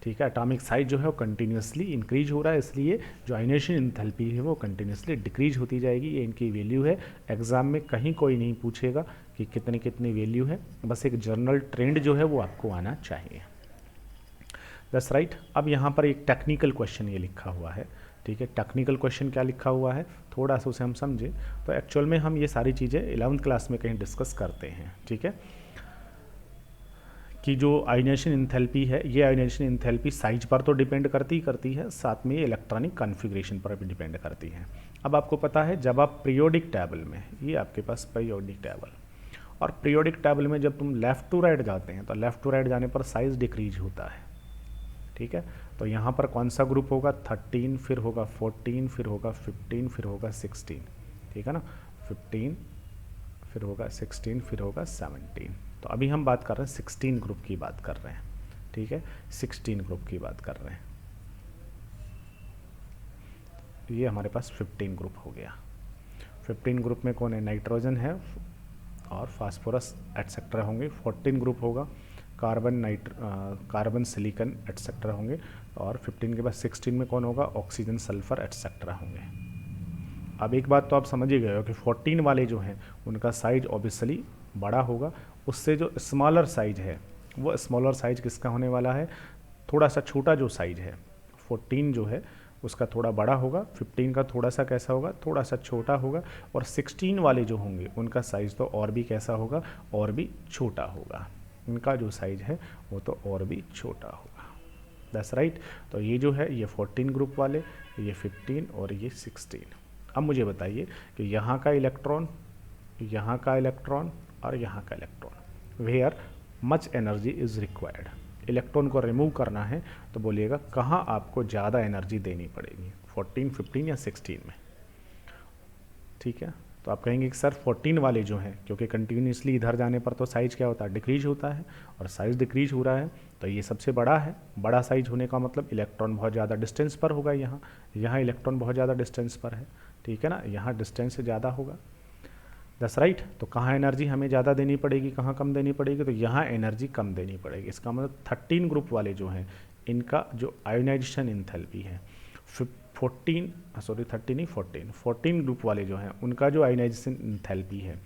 ठीक है, एटॉमिक साइज जो है वो कंटिन्यूसली इंक्रीज हो रहा है, इसलिए जो आयोनाइजेशन एंथैल्पी है वो कंटिन्यूसली डिक्रीज होती जाएगी। ये इनकी वैल्यू है, एग्जाम में कहीं कोई नहीं पूछेगा कि कितनी कितनी वैल्यू है, बस एक जनरल ट्रेंड जो है वो आपको आना चाहिए। That's right. अब यहाँ पर एक टेक्निकल क्वेश्चन ये लिखा हुआ है। ठीक है, टेक्निकल क्वेश्चन क्या लिखा हुआ है, थोड़ा सा उसे हम समझे तो एक्चुअल में हम ये सारी चीज़ें 11th क्लास में कहीं डिस्कस करते हैं। ठीक है, कि जो आयोनाइजेशन एंथैल्पी है, ये आयोनाइजेशन एंथैल्पी साइज पर तो डिपेंड करती है, साथ में ये इलेक्ट्रॉनिक कॉन्फ़िगरेशन पर भी डिपेंड करती है। अब आपको पता है जब आप पीरियोडिक टेबल में, ये आपके पास पीरियोडिक टेबल, और पीरियोडिक टेबल में जब तुम लेफ़्ट टू राइट जाते हैं तो लेफ़्ट टू राइट जाने पर साइज़ डिक्रीज होता है। ठीक है, तो यहाँ पर कौन सा ग्रुप होगा, 13, फिर होगा 14, फिर होगा 15, फिर होगा 16। ठीक है ना, 15, फिर होगा 16, फिर होगा 17। तो अभी हम बात कर रहे हैं 16 ग्रुप की बात कर रहे हैं। ठीक है, 16 ग्रुप की बात कर रहे हैं। ये हमारे पास 15 ग्रुप हो गया। 15 ग्रुप में कौन है, नाइट्रोजन है और फास्फोरस एटसेट्रा होंगे। 14 ग्रुप होगा, कार्बन सिलिकन एटसेट्रा होंगे, और 15 के बाद 16 में कौन होगा, ऑक्सीजन सल्फर एटसेट्रा होंगे। अब एक बात तो आप समझ ही गए हो कि 14 वाले जो हैं उनका साइज ऑब्वियसली बड़ा होगा, उससे जो स्मॉलर साइज है वो स्मॉलर साइज किसका होने वाला है, थोड़ा सा छोटा जो साइज है 14 जो है उसका थोड़ा बड़ा होगा, 15 का थोड़ा सा कैसा होगा, थोड़ा सा छोटा होगा, और 16 वाले जो होंगे उनका साइज़ तो और भी कैसा होगा, और भी छोटा होगा। इनका जो साइज़ है वो तो और भी छोटा होगा। That's right. तो ये जो है ये 14 ग्रुप वाले, ये 15 और ये 16। अब मुझे बताइए कि यहाँ का इलेक्ट्रॉन, यहाँ का इलेक्ट्रॉन और यहाँ का electron, where much energy is required. Electron को रिमूव करना है तो बोलिएगा कहाँ आपको ज़्यादा एनर्जी देनी पड़ेगी, 14, 15 या 16 में। ठीक है, तो आप कहेंगे कि सर 14 वाले जो हैं, क्योंकि कंटिन्यूसली इधर जाने पर तो साइज़ क्या होता है, डिक्रीज होता है, और साइज़ डिक्रीज हो रहा है तो ये सबसे बड़ा है। बड़ा साइज होने का मतलब इलेक्ट्रॉन बहुत ज़्यादा डिस्टेंस पर होगा, यहाँ इलेक्ट्रॉन बहुत ज़्यादा डिस्टेंस पर है। ठीक है ना, यहाँ डिस्टेंस से ज़्यादा होगा। That's right. तो कहाँ एनर्जी हमें ज़्यादा देनी पड़ेगी, कहाँ कम देनी पड़ेगी, तो यहाँ एनर्जी कम देनी पड़ेगी। इसका मतलब 13 ग्रुप वाले जो हैं इनका जो आयोनाइजेशन एंथैल्पी है 14 ग्रुप वाले जो हैं उनका जो आयोनाइजेशन एंथैल्पी है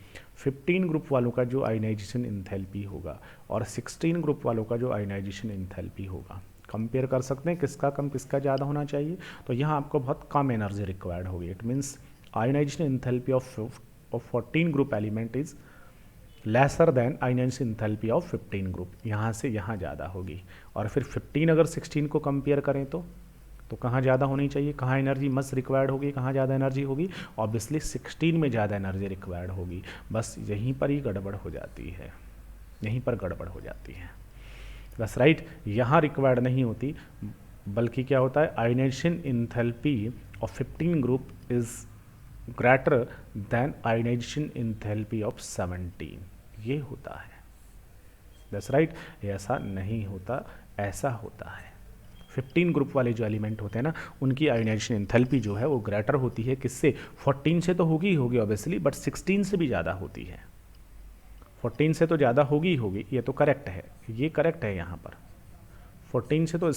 15 ग्रुप वालों का जो आयोनाइजेशन एंथैल्पी होगा, और 16 ग्रुप वालों का जो आयोनाइजेशन एंथैल्पी होगा। कंपेयर कर सकते हैं किसका कम किसका ज़्यादा होना चाहिए, तो यहाँ आपको बहुत कम एनर्जी रिक्वायर्ड होगी। It means ionisation enthalpy of 14 group element is lesser than ionisation enthalpy of 15 group, यहाँ से यहाँ ज़्यादा होगी। और फिर 15 अगर 16 को कंपेयर करें तो कहाँ ज़्यादा होनी चाहिए, कहाँ एनर्जी मस्ट रिक्वायर्ड होगी, कहाँ ज़्यादा एनर्जी होगी, ऑब्वियसली 16 में ज़्यादा एनर्जी रिक्वायर्ड होगी। बस यहीं पर ही गड़बड़ हो जाती है, यहीं पर गड़बड़ हो जाती है। बस राइट, यहाँ रिक्वायर्ड नहीं होती, बल्कि क्या होता है, ionisation enthalpy of 15 group is greater than ionisation enthalpy of 17, ये होता है। That's right. ऐसा नहीं होता, ऐसा होता है। 15 ग्रुप वाले जो एलिमेंट होते हैं ना उनकी आयोनाइजेशन एंथैल्पी जो है वो ग्रेटर होती है किससे, 14 से तो होगी ऑब्वियसली, बट 16 से भी ज़्यादा होती है। 14 से तो ज़्यादा होगी, ये तो करेक्ट है, ये करेक्ट है। यहाँ पर 14 से तो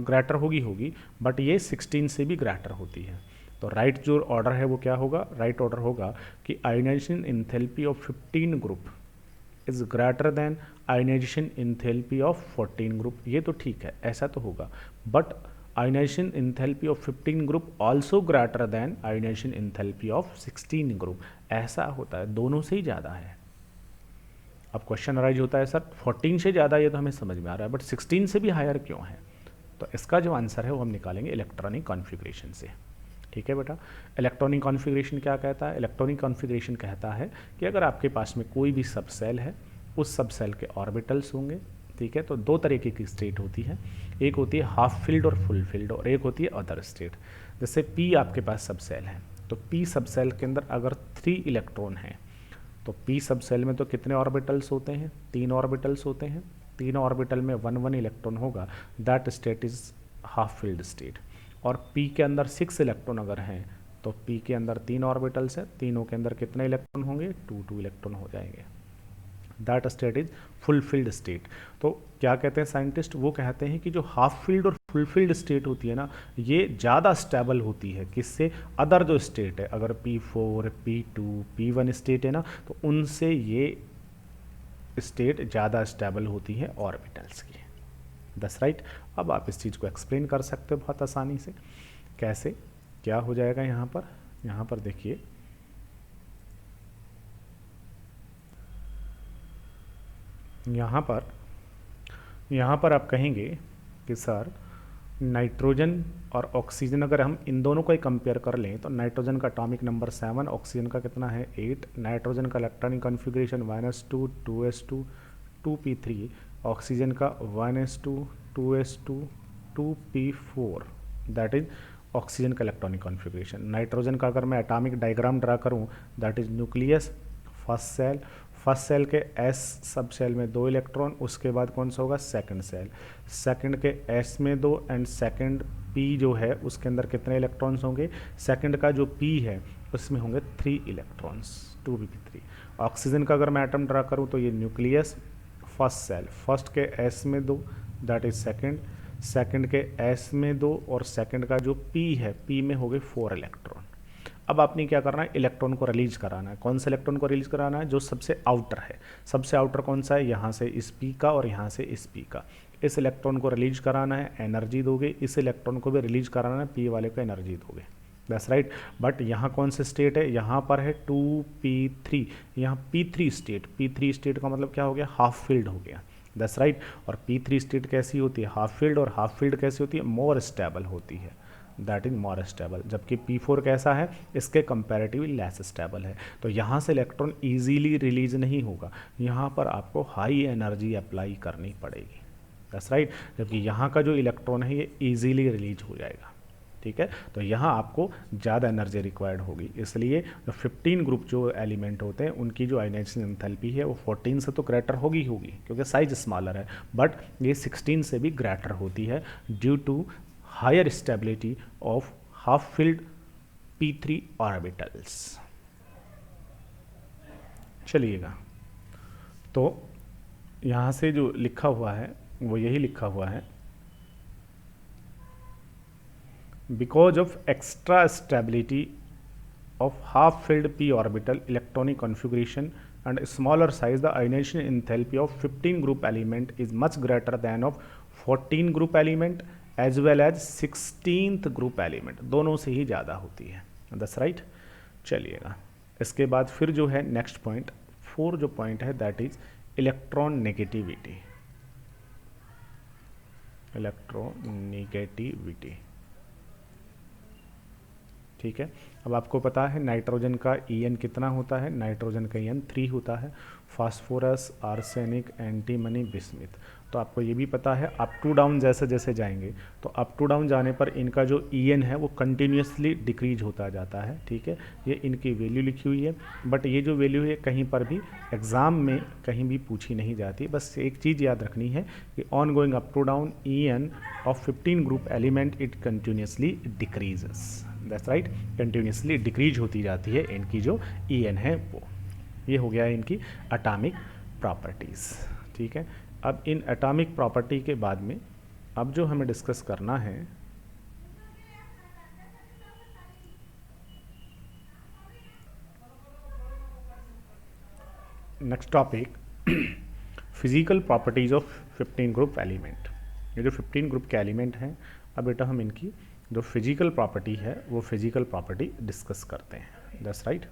ग्रेटर होगी, बट ये 16 से भी ग्रेटर होती है। तो राइट जो ऑर्डर है वो क्या होगा, राइट ऑर्डर होगा कि ionisation enthalpy of 15 group is greater than ionisation enthalpy of 14 group. ये तो ठीक है, ऐसा तो होगा, but ionisation enthalpy of 15 group also greater than ionisation enthalpy of 16 group. ऐसा होता है, दोनों से ही ज़्यादा है। अब क्वेश्चन अराइज होता है, सर 14 से ज़्यादा, ये तो हमें समझ में आ रहा है, बट 16 से भी हायर क्यों है? तो इसका जो आंसर है वो हम निकालेंगे इलेक्ट्रॉनिक कॉन्फ़िगरेशन से। ठीक है बेटा, इलेक्ट्रॉनिक कॉन्फ़िगरेशन क्या कहता है? इलेक्ट्रॉनिक कॉन्फ़िगरेशन कहता है कि अगर आपके पास में कोई भी सब सेल है, उस सब सेल के ऑर्बिटल्स होंगे, ठीक है, तो दो तरीके की स्टेट होती है, एक होती है हाफ फिल्ड और फुल फिल्ड, और एक होती है अदर स्टेट। जैसे पी आपके पास सब सेल है, तो पी सब सेल के अंदर अगर 3 इलेक्ट्रॉन हैं, तो पी सब सेल में तो कितने ऑर्बिटल्स होते हैं? 3 ऑर्बिटल्स होते हैं। 3 ऑर्बिटल में 1 इलेक्ट्रॉन होगा, that state is half filled state. और पी के अंदर 6 इलेक्ट्रॉन अगर हैं, तो पी के अंदर 3 ऑर्बिटल्स हैं, तीनों के अंदर कितने इलेक्ट्रॉन होंगे? 2 इलेक्ट्रॉन हो जाएंगे, that state is fulfilled state. तो क्या कहते हैं साइंटिस्ट? वो कहते हैं कि जो हाफ फील्ड और फुलफिल्ड स्टेट होती है ना, ये ज़्यादा स्टेबल होती है। किससे? अदर जो स्टेट है, अगर P4, P2, P1 स्टेट है ना, तो उनसे ये स्टेट ज़्यादा स्टेबल होती है ऑर्बिटल्स की। दस राइट। अब आप इस चीज़ को एक्सप्लेन कर सकते हो बहुत आसानी से। कैसे? क्या हो जाएगा यहाँ पर? यहाँ पर देखिए, यहाँ पर आप कहेंगे कि सर नाइट्रोजन और ऑक्सीजन, अगर हम इन दोनों को ही कंपेयर कर लें, तो नाइट्रोजन का एटॉमिक नंबर 7, ऑक्सीजन का कितना है? 8। नाइट्रोजन का electronic configuration 1s2 2s2 2p3, oxygen का 1s2 2s2 2p4, that is oxygen का इलेक्ट्रॉनिक कॉन्फ़िगरेशन। नाइट्रोजन का अगर मैं एटॉमिक डायग्राम ड्रा करूँ, that is nucleus, first shell के एस सब सेल में 2 इलेक्ट्रॉन, उसके बाद कौन सा होगा? सेकंड सेल, सेकंड के एस में 2, एंड सेकंड पी जो है उसके अंदर कितने इलेक्ट्रॉन्स होंगे? सेकंड का जो पी है उसमें होंगे 3 इलेक्ट्रॉन्स, 2p3। ऑक्सीजन का अगर मैं एटम ड्रा करूँ, तो ये न्यूक्लियस, फर्स्ट सेल, फर्स्ट के एस में 2, दैट इज सेकंड, सेकंड के एस में 2, और सेकंड का जो पी है, पी में हो गए 4 इलेक्ट्रॉन। अब आपने क्या करना है? इलेक्ट्रॉन को रिलीज कराना है। कौन सा इलेक्ट्रॉन को रिलीज कराना है? जो सबसे आउटर है। सबसे आउटर कौन सा है? यहाँ से इस पी का और यहाँ से इस पी का। इस इलेक्ट्रॉन को रिलीज कराना है, एनर्जी दोगे। इस इलेक्ट्रॉन को भी रिलीज कराना है, पी वाले को एनर्जी दोगे। That's right. बट यहाँ कौन से स्टेट है? यहाँ पर है 2p3, यहाँ p3 स्टेट। p3 स्टेट का मतलब क्या हो गया? हाफ फील्ड हो गया। That's right. और p3 स्टेट कैसी होती है? Half field. और हाफ फील्ड कैसी होती है? मोर स्टेबल होती है, दैट इज मोर स्टेबल। जबकि P4 कैसा है? इसके कंपैरेटिवली लेस स्टेबल है। तो यहाँ से इलेक्ट्रॉन इजीली रिलीज नहीं होगा, यहाँ पर आपको हाई एनर्जी अप्लाई करनी पड़ेगी। That's right. जबकि यहाँ का जो इलेक्ट्रॉन है ये इजीली रिलीज हो जाएगा। ठीक है, तो यहाँ आपको ज़्यादा एनर्जी रिक्वायर्ड होगी। इसलिए जो 15 ग्रुप जो एलिमेंट होते हैं उनकी जो आयोनाइजेशन एंथैल्पी है वो 14 से तो ग्रेटर होगी क्योंकि साइज स्मॉलर है, बट ये 16 से भी ग्रेटर होती है due to higher stability of half filled p3 orbitals। चलिएगा, तो यहाँ से जो लिखा हुआ है वो यही लिखा हुआ है, because of extra stability of half filled p orbital electronic configuration and smaller size, the ionization enthalpy of 15 group element is much greater than of 14 group element as well as 16th group element। दोनों से ही ज़्यादा होती है। That's right. चलिएगा, इसके बाद फिर जो है नेक्स्ट पॉइंट 4 जो पॉइंट है that is electron negativity. Electron negativity, ठीक है। अब आपको पता है नाइट्रोजन का En कितना होता है? नाइट्रोजन का En 3 होता है। Phosphorus, arsenic, antimony, bismuth. तो आपको ये भी पता है अप टू डाउन जैसे जैसे जाएंगे तो अप टू डाउन जाने पर इनका जो En है वो कंटिन्यूसली डिक्रीज होता जाता है। ठीक है, ये इनकी वैल्यू लिखी हुई है, बट ये जो वैल्यू है कहीं पर भी एग्ज़ाम में कहीं भी पूछी नहीं जाती। बस एक चीज़ याद रखनी है कि on going up to down En of 15 group element it continuously decreases. That's right, continuously decrease होती जाती है इनकी जो En है वो। ये हो गया है इनकी एटॉमिक प्रॉपर्टीज़। ठीक है, अब इन एटॉमिक प्रॉपर्टी के बाद में अब जो हमें डिस्कस करना है next topic physical properties of 15 group element. ये जो 15 ग्रुप के एलिमेंट हैं, अब बेटा हम इनकी जो फिजिकल प्रॉपर्टी है वो फिजिकल प्रॉपर्टी डिस्कस करते हैं। That's right.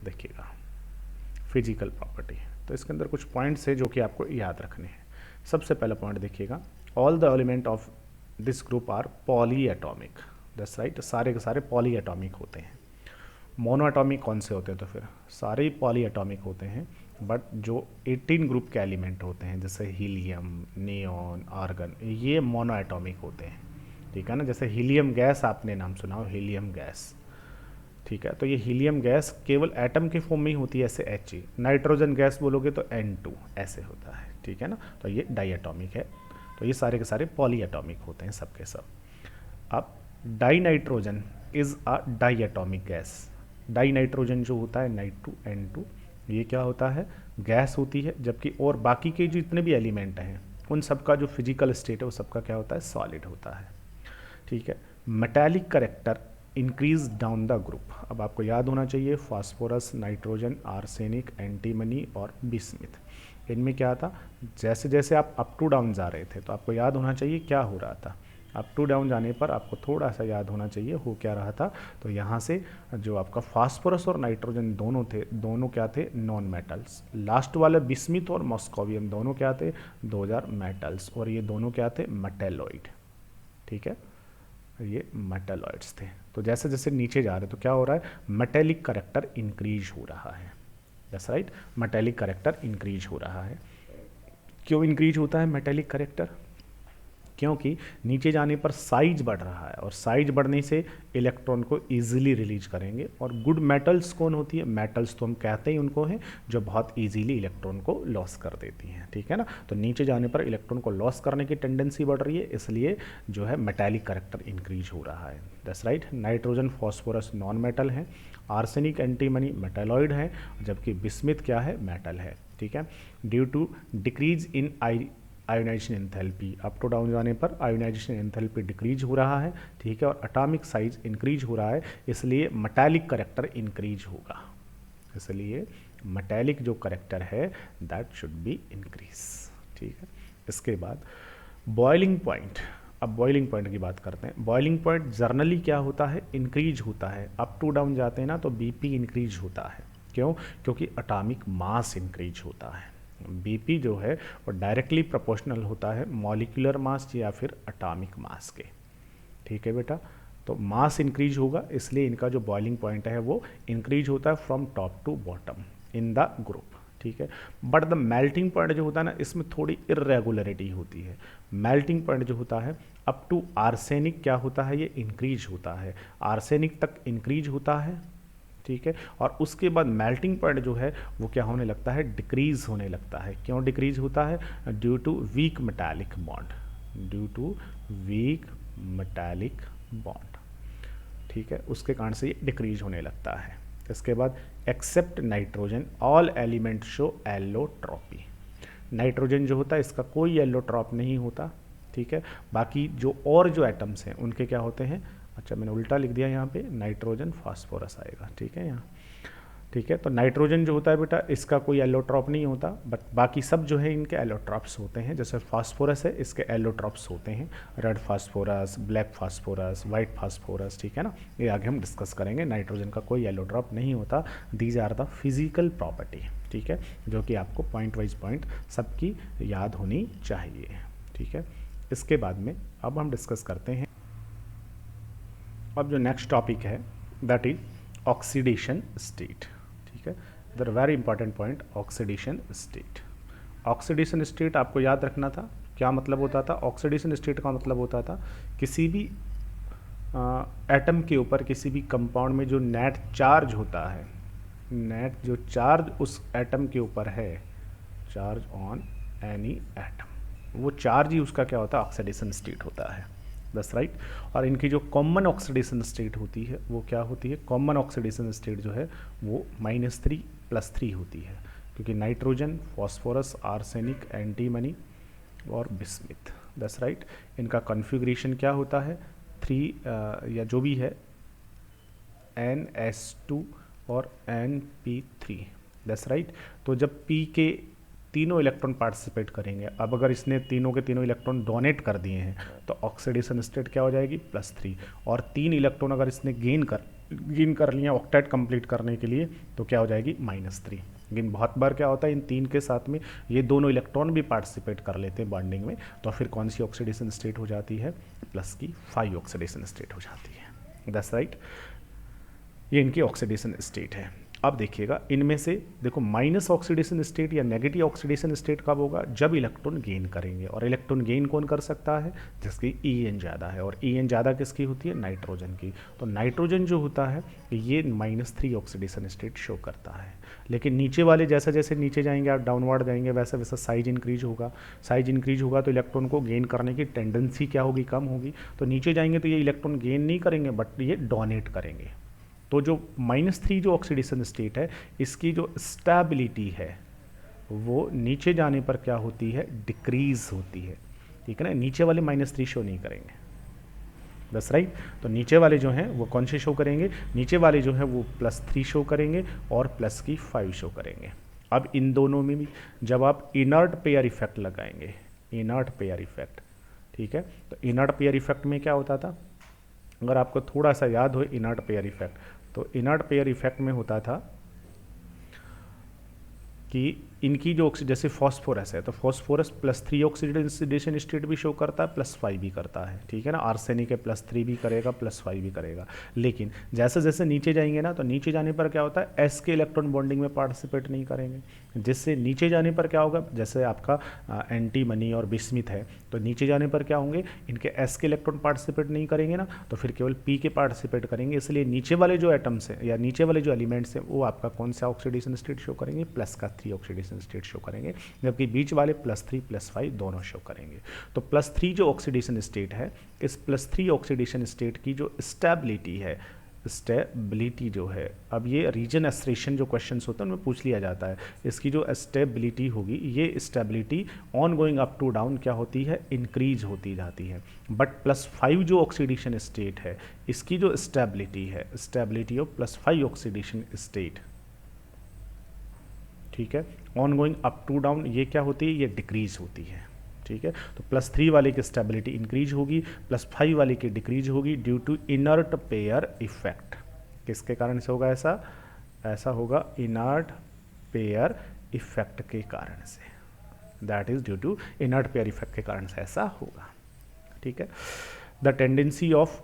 देखिएगा फिजिकल प्रॉपर्टी, तो इसके अंदर कुछ पॉइंट्स है जो कि आपको याद रखने हैं। सबसे पहला पॉइंट देखिएगा, all the element of this group are polyatomic. That's right, सारे के सारे पॉली एटॉमिक होते हैं। मोनो एटॉमिक कौन से होते हैं? तो फिर सारे ही पॉली एटॉमिक होते हैं, बट जो 18 ग्रुप के एलिमेंट होते हैं जैसे हीलियम, नियॉन, आर्गन, ये मोनो एटॉमिक होते हैं। ठीक है ना, जैसे हीलियम गैस आपने नाम सुना हो, हीलियम गैस। ठीक है, तो ये हीलियम गैस केवल एटम के फॉर्म में ही होती है, ऐसे He। नाइट्रोजन गैस बोलोगे तो N2 ऐसे होता है। ठीक है ना, तो ये डाई एटॉमिक है। तो ये सारे के सारे पॉली एटॉमिक होते हैं सब के सब। अब dinitrogen is a diatomic gas. Dinitrogen जो होता है Ni2N2, ये क्या होता है? गैस होती है, जबकि और बाकी के जितने भी एलिमेंट हैं उन सबका जो फिजिकल स्टेट है वो सबका क्या होता है? सॉलिड होता है। ठीक है, metallic character increase down the group. अब आपको याद होना चाहिए फास्फोरस, नाइट्रोजन, आर्सेनिक, एंटीमनी और बिस्मिथ, इनमें क्या था? जैसे जैसे आप अप टू डाउन जा रहे थे तो आपको याद होना चाहिए क्या हो रहा था। अप टू डाउन जाने पर आपको थोड़ा सा याद होना चाहिए हो क्या रहा था। तो यहाँ से जो आपका फास्फोरस और नाइट्रोजन दोनों थे, दोनों क्या थे? Non metals. लास्ट वाले बिस्मिथ और मॉस्कोवियम दोनों क्या थे? 2000 मेटल्स। और ये दोनों क्या थे? मेटेलॉइड। ठीक है, ये मेटेलॉइड्स थे। तो जैसे जैसे नीचे जा रहे तो क्या हो रहा है? मेटेलिक करेक्टर इंक्रीज हो रहा है। That's right, metallic character increase हो रहा है। क्यों इंक्रीज होता है मेटेलिक करेक्टर? क्योंकि नीचे जाने पर साइज बढ़ रहा है, और साइज बढ़ने से इलेक्ट्रॉन को इजीली रिलीज करेंगे। और गुड मेटल्स कौन होती है? मेटल्स तो हम कहते ही उनको हैं जो बहुत इजीली इलेक्ट्रॉन को लॉस कर देती हैं। ठीक है ना, तो नीचे जाने पर इलेक्ट्रॉन को लॉस करने की टेंडेंसी बढ़ रही है, इसलिए जो है मेटालिक करेक्टर इंक्रीज हो रहा है। That's right. Nitrogen, phosphorus non metal हैं, आर्सेनिक, एंटीमनी मेटालॉइड हैं, जबकि बिस्मिथ क्या है? मेटल है। ठीक है, due to decrease in ionization enthalpy, up to down जाने पर आयोनाइजेशन एंथैल्पी डिक्रीज हो रहा है। ठीक है, और एटॉमिक साइज इंक्रीज हो रहा है, इसलिए मेटालिक करेक्टर इंक्रीज होगा। इसलिए मेटालिक जो करेक्टर है दैट शुड बी इंक्रीज। ठीक है, इसके बाद बॉइलिंग पॉइंट। अब बॉइलिंग पॉइंट की बात करते हैं। बॉइलिंग पॉइंट जर्नली क्या होता है? इंक्रीज होता है। अप टू डाउन जाते हैं ना तो बीपी इंक्रीज होता है। क्यों? क्योंकि एटॉमिक मास इंक्रीज होता है। बीपी जो है वो डायरेक्टली प्रोपोर्शनल होता है मॉलिक्यूलर मास या फिर एटॉमिक मास के। ठीक है बेटा, तो मास इंक्रीज होगा, इसलिए इनका जो बॉइलिंग पॉइंट है वो इंक्रीज होता है from top to bottom in the group. ठीक है, बट द मेल्टिंग पॉइंट जो होता है ना, इसमें थोड़ी इरेगुलरिटी होती है। मेल्टिंग पॉइंट जो होता है अप टू आर्सेनिक क्या होता है? ये इंक्रीज होता है, आर्सेनिक तक इंक्रीज होता है। ठीक है, और उसके बाद मेल्टिंग पॉइंट जो है वो क्या होने लगता है? डिक्रीज होने लगता है। क्यों डिक्रीज होता है? Due to weak metallic bond, due to weak metallic bond. ठीक है, उसके कारण से ये डिक्रीज होने लगता है। इसके बाद except nitrogen all element show allotropy. Nitrogen जो होता है इसका कोई एलोट्रॉप नहीं होता। ठीक है, बाकी जो और जो एटम्स हैं उनके क्या होते हैं? अच्छा, मैंने उल्टा लिख दिया यहाँ पे, नाइट्रोजन फास्फोरस आएगा। ठीक है यहाँ, ठीक है, तो नाइट्रोजन जो होता है बेटा इसका कोई एलोट्रॉप नहीं होता, बट बाकी सब जो है इनके एलोट्रॉप्स होते हैं। जैसे फास्फोरस है, इसके एलोट्रॉप्स होते हैं, red phosphorus, black phosphorus, white phosphorus. ठीक है ना, ये आगे हम डिस्कस करेंगे। नाइट्रोजन का कोई एलोट्रॉप नहीं होता। These are the physical property. ठीक है, जो कि आपको पॉइंट वाइज पॉइंट सबकी याद होनी चाहिए। ठीक है, इसके बाद में अब हम डिस्कस करते हैं, अब जो नेक्स्ट टॉपिक है दैट इज ऑक्सीडेशन स्टेट। ठीक है, the very important point, oxidation state. Oxidation state आपको याद रखना था क्या मतलब होता था। ऑक्सीडेशन स्टेट का मतलब होता था किसी भी एटम के ऊपर, किसी भी कंपाउंड में जो नेट चार्ज होता है, नेट जो चार्ज उस एटम के ऊपर है, चार्ज ऑन एनी एटम, वो चार्ज ही उसका क्या होता है? ऑक्सीडेशन स्टेट होता है। That's right. और इनकी जो कॉमन ऑक्सीडेशन स्टेट होती है वो क्या होती है? कॉमन ऑक्सीडेशन स्टेट जो है वो -3 + 3 होती है, क्योंकि नाइट्रोजन, फॉस्फोरस, आर्सेनिक, एंटीमनी और बिस्मिथ। That's right. इनका कॉन्फ़िगरेशन क्या होता है? 3 या जो भी है NS2 और NP3। That's right. तो जब P के तीनों इलेक्ट्रॉन पार्टिसिपेट करेंगे। अब अगर इसने तीनों के तीनों इलेक्ट्रॉन डोनेट कर दिए हैं तो ऑक्सीडेशन स्टेट क्या हो जाएगी, +3। और 3 इलेक्ट्रॉन अगर इसने गेन कर लिया ऑक्टेट कंप्लीट करने के लिए तो क्या हो जाएगी, -3। लेकिन बहुत बार क्या होता है, इन 3 के साथ में ये दोनों इलेक्ट्रॉन भी पार्टिसिपेट कर लेते हैं बॉन्डिंग में, तो फिर कौन सी ऑक्सीडेशन स्टेट हो जाती है, +5 ऑक्सीडेशन स्टेट हो जाती है। दैट्स राइट, ये इनकी ऑक्सीडेशन स्टेट है। अब देखिएगा इनमें से देखो माइनस ऑक्सीडेशन स्टेट या नेगेटिव ऑक्सीडेशन स्टेट कब होगा, जब इलेक्ट्रॉन गेन करेंगे। और इलेक्ट्रॉन गेन कौन कर सकता है, जिसकी En ज़्यादा है। और En ज़्यादा किसकी होती है, नाइट्रोजन की। तो नाइट्रोजन जो होता है ये -3 ऑक्सीडेशन स्टेट शो करता है। लेकिन नीचे वाले जैसे जैसे नीचे जाएंगे आप, डाउनवर्ड जाएंगे, वैसे वैसा साइज इंक्रीज होगा। साइज इंक्रीज होगा तो इलेक्ट्रॉन को गेन करने की टेंडेंसी क्या होगी, कम होगी। तो नीचे जाएंगे तो ये इलेक्ट्रॉन गेन नहीं करेंगे बट ये डोनेट करेंगे। तो जो -3 जो ऑक्सीडेशन स्टेट है, इसकी जो स्टेबिलिटी है वो नीचे जाने पर क्या होती है, डिक्रीज होती है। ठीक है ना, नीचे वाले -3 शो नहीं करेंगे। बस राइट। तो नीचे वाले जो हैं वो कौन से शो करेंगे, नीचे वाले जो हैं वो +3 शो करेंगे और +5 शो करेंगे। अब इन दोनों में भी जब आप इनर्ट पेयर इफेक्ट लगाएंगे, इनर्ट पेयर इफेक्ट, ठीक है, तो इनर्ट पेयर इफेक्ट में क्या होता था, अगर आपको थोड़ा सा याद हो इनर्ट पेयर इफेक्ट, तो इनर्ट पेयर इफेक्ट में होता था कि इनकी जो जैसे फॉस्फोरस है तो फॉस्फोरस +3 ऑक्सीडेशन स्टेट भी शो करता है, +5 भी करता है। ठीक है ना, आर्सेनिक है +3 भी करेगा, +5 भी करेगा। लेकिन जैसे जैसे नीचे जाएंगे ना, तो नीचे जाने पर क्या होता है, S के इलेक्ट्रॉन बॉन्डिंग में पार्टिसिपेट नहीं करेंगे। जिससे नीचे जाने पर क्या होगा, जैसे आपका एंटीमनी और बिस्मिथ है, तो नीचे जाने पर क्या होंगे, इनके S के इलेक्ट्रॉन पार्टिसिपेट नहीं करेंगे ना, तो फिर केवल P के पार्टिसिपेट करेंगे। इसलिए नीचे वाले जो एटम्स हैं या नीचे वाले जो एलिमेंट्स हैं वो आपका कौन सा ऑक्सीडेशन स्टेट शो करेंगे, +3 ऑक्सीडेशन स्टेट शो करेंगे। जबकि बीच वाले +3 +5 दोनों शो करेंगे। तो +3 जो ऑक्सीडेशन स्टेट है, इस +3 ऑक्सीडेशन स्टेट की जो स्टेबिलिटी है, स्टेबिलिटी जो है, अब ये रीजन एस्ट्रेशन जो क्वेश्चंस होते हैं उनमें पूछ लिया जाता है, इसकी जो स्टेबिलिटी होगी, ये stability on going up to down क्या होती है, इंक्रीज होती जाती है। बट +5 जो ऑक्सीडेशन स्टेट है, इसकी जो स्टेबिलिटी है, स्टेबिलिटी ऑफ +5 ऑक्सीडेशन स्टेट, ठीक है, on going up to down, ये क्या होती है, ये डिक्रीज होती है। ठीक है, तो +3 वाले की स्टेबिलिटी इंक्रीज होगी, +5 वाले की डिक्रीज होगी due to inert pair effect. किसके कारण से होगा ऐसा, ऐसा होगा इनर्ट पेयर इफेक्ट के कारण से, that is due to inert pair effect के कारण से ऐसा होगा। ठीक है, the tendency of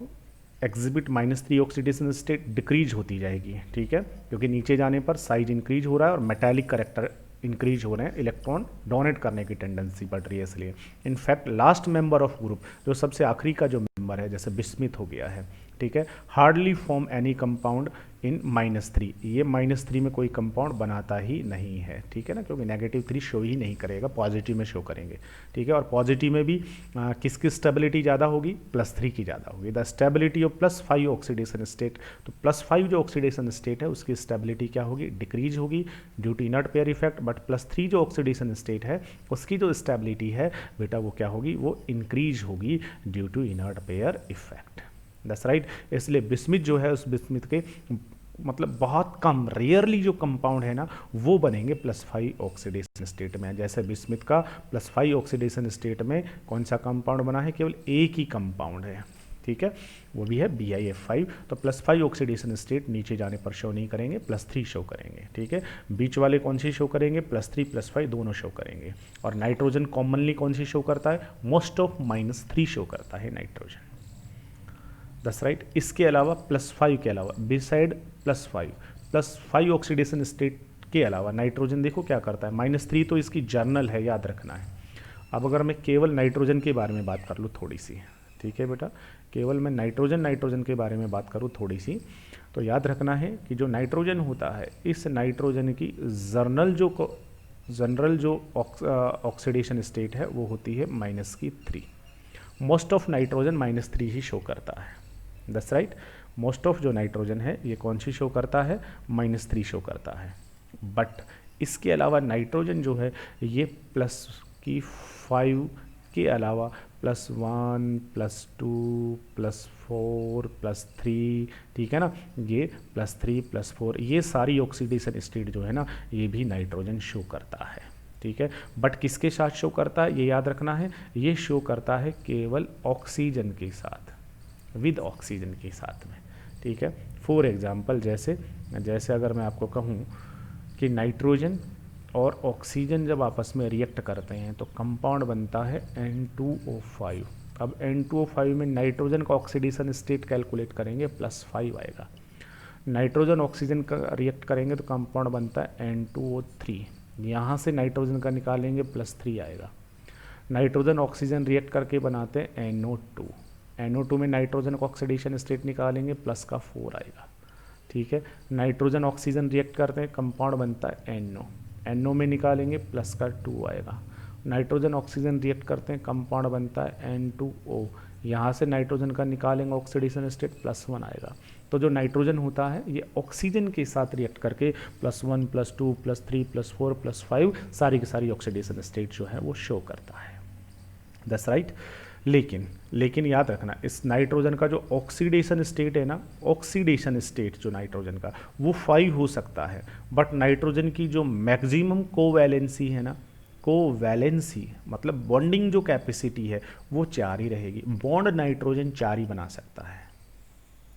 exhibit -3 oxidation state decrease होती जाएगी। ठीक है, क्योंकि नीचे जाने पर साइज इंक्रीज हो रहा है और मेटालिक करेक्टर इंक्रीज हो रहे हैं, इलेक्ट्रॉन डोनेट करने की टेंडेंसी बढ़ रही है इसलिए। In fact last member of group, जो सबसे आखिरी का जो मेंबर है, जैसे बिस्मिथ हो गया है, ठीक है, hardly form any compound in -3, ये -3 में कोई कंपाउंड बनाता ही नहीं है। ठीक है ना, क्योंकि -3 शो ही नहीं करेगा, पॉजिटिव में शो करेंगे। ठीक है, और पॉजिटिव में भी किसकी स्टेबिलिटी ज़्यादा होगी, +3 की ज़्यादा होगी। The stability of +5 oxidation state, तो +5 जो ऑक्सीडेशन स्टेट है उसकी स्टेबिलिटी क्या होगी, डिक्रीज होगी due to inert pair effect. But +3 जो ऑक्सीडेशन स्टेट है उसकी जो स्टेबिलिटी है बेटा वो क्या होगी, वो इंक्रीज होगी due to inert pair effect. That's right. इसलिए बिस्मिथ जो है, उस बिस्मिथ के मतलब बहुत कम, रेयरली जो कंपाउंड है ना वो बनेंगे +5 ऑक्सीडेशन स्टेट में। जैसे बिस्मिथ का +5 ऑक्सीडेशन स्टेट में कौन सा कंपाउंड बना है, केवल एक ही कंपाउंड है। ठीक है, वो भी है BiF5। तो +5 ऑक्सीडेशन स्टेट नीचे जाने पर शो नहीं करेंगे, +3 शो करेंगे। ठीक है, बीच वाले कौन सी शो करेंगे, +3 +5 दोनों शो करेंगे। और नाइट्रोजन कॉमनली कौन सी शो करता है, मोस्ट ऑफ -3 शो करता है नाइट्रोजन। दस राइट। इसके अलावा +5 के अलावा, बिसाइड +5 ऑक्सीडेशन स्टेट के अलावा नाइट्रोजन देखो क्या करता है, -3 तो इसकी जर्नल है, याद रखना है। अब अगर मैं केवल नाइट्रोजन के बारे में बात कर लूँ थोड़ी सी, ठीक है बेटा, केवल मैं नाइट्रोजन के बारे में बात करूँ थोड़ी सी, तो याद रखना है कि जो नाइट्रोजन होता है, इस नाइट्रोजन की जनरल जो ऑक्सीडेशन स्टेट है वो होती है -3। Most of nitrogen -3 he show करता है। दैट्स राइट, मोस्ट ऑफ जो नाइट्रोजन है ये कौन सी शो करता है, -3 शो करता है। बट इसके अलावा नाइट्रोजन जो है ये +5 के अलावा +1 +2 +4 +3, ठीक है ना, ये +3 +4, ये सारी ऑक्सीडेशन स्टेट जो है ना ये भी नाइट्रोजन शो करता है। ठीक है। बट किसके साथ शो करता है ये याद रखना है, ये शो करता है केवल ऑक्सीजन के साथ, विद ऑक्सीजन के साथ में, ठीक है। फॉर एग्जांपल जैसे अगर मैं आपको कहूँ कि नाइट्रोजन और ऑक्सीजन जब आपस में रिएक्ट करते हैं तो कंपाउंड बनता है N2O5। अब N2O5 में नाइट्रोजन का ऑक्सीडेशन स्टेट कैलकुलेट करेंगे +5 आएगा, नाइट्रोजन ऑक्सीजन का रिएक्ट करेंगे तो कंपाउंड बनता है N2O3, यहाँ से नाइट्रोजन का निकालेंगे +3 आएगा, नाइट्रोजन ऑक्सीजन रिएक्ट करके बनाते हैं NO2, NO2 में नाइट्रोजन का ऑक्सीडेशन स्टेट निकालेंगे +4 आएगा, ठीक है। नाइट्रोजन ऑक्सीजन रिएक्ट करते हैं कंपाउंड बनता है NO में निकालेंगे +2 आएगा, नाइट्रोजन ऑक्सीजन रिएक्ट करते हैं कंपाउंड बनता है N2O, यहाँ से नाइट्रोजन का निकालेंगे ऑक्सीडेशन स्टेट +1 आएगा। तो जो नाइट्रोजन होता है ये ऑक्सीजन के साथ रिएक्ट करके +1 +2 +3 +4 +5 सारी की सारी ऑक्सीडेशन स्टेट जो है वो शो करता है, दैट्स राइट। लेकिन याद रखना इस नाइट्रोजन का जो ऑक्सीडेशन स्टेट है ना, ऑक्सीडेशन स्टेट जो नाइट्रोजन का वो 5 हो सकता है, बट नाइट्रोजन की जो मैक्सिमम कोवैलेंसी है ना, कोवैलेंसी मतलब बॉन्डिंग जो कैपेसिटी है वो 4 ही रहेगी, बॉन्ड नाइट्रोजन 4 ही बना सकता है,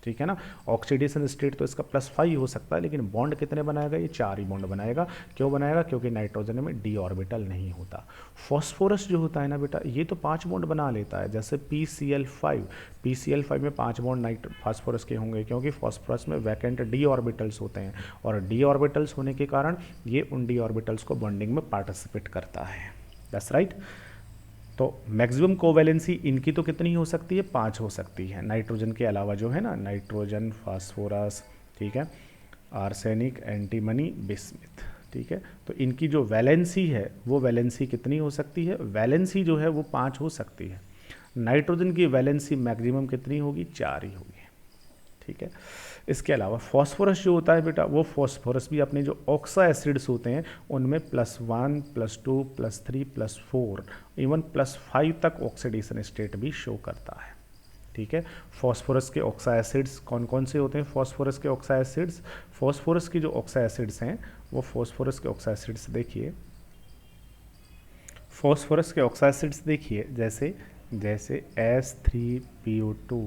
ठीक है ना। ऑक्सीडेशन स्टेट तो इसका +5 हो सकता है, लेकिन बॉन्ड कितने बनाएगा, ये 4 ही बॉन्ड बनाएगा। क्यों बनाएगा, क्योंकि नाइट्रोजन में डी ऑर्बिटल नहीं होता। फॉस्फोरस जो होता है ना बेटा, ये तो 5 बॉन्ड बना लेता है, जैसे PCl5 में 5 बॉन्ड फास्फोरस के होंगे, क्योंकि फॉस्फोरस में वैकेंट डी ऑर्बिटल्स होते हैं, और डी ऑर्बिटल्स होने के कारण ये उन डी ऑर्बिटल्स को बॉन्डिंग में पार्टिसिपेट करता है, दैट्स राइट। तो मैक्सिमम कोवैलेंसी इनकी तो कितनी हो सकती है, 5 हो सकती है, नाइट्रोजन के अलावा जो है ना, नाइट्रोजन, फास्फोरस, ठीक है, आर्सेनिक, एंटीमनी, बिस्मिथ, ठीक है। तो इनकी जो वैलेंसी है वो वैलेंसी कितनी हो सकती है, वैलेंसी जो है वो 5 हो सकती है। नाइट्रोजन की वैलेंसी मैक्सिमम कितनी होगी, 4 ही होगी, ठीक है। इसके अलावा फॉस्फोरस जो होता है बेटा, वो फॉस्फोरस भी अपने जो ऑक्सा एसिड्स होते हैं उनमें +1 +2 +3 +4 इवन +5 तक ऑक्सीडेशन स्टेट भी शो करता है, ठीक है। फॉस्फोरस के ऑक्सा एसिड्स कौन कौन से होते हैं, फॉस्फोरस के ऑक्सा एसिड्स, फॉस्फोरस की जो ऑक्सा एसिड्स हैं वो फॉस्फोरस के ऑक्सा एसिड्स देखिए, फॉस्फोरस के ऑक्सा एसिड्स देखिए, जैसे S3PO2,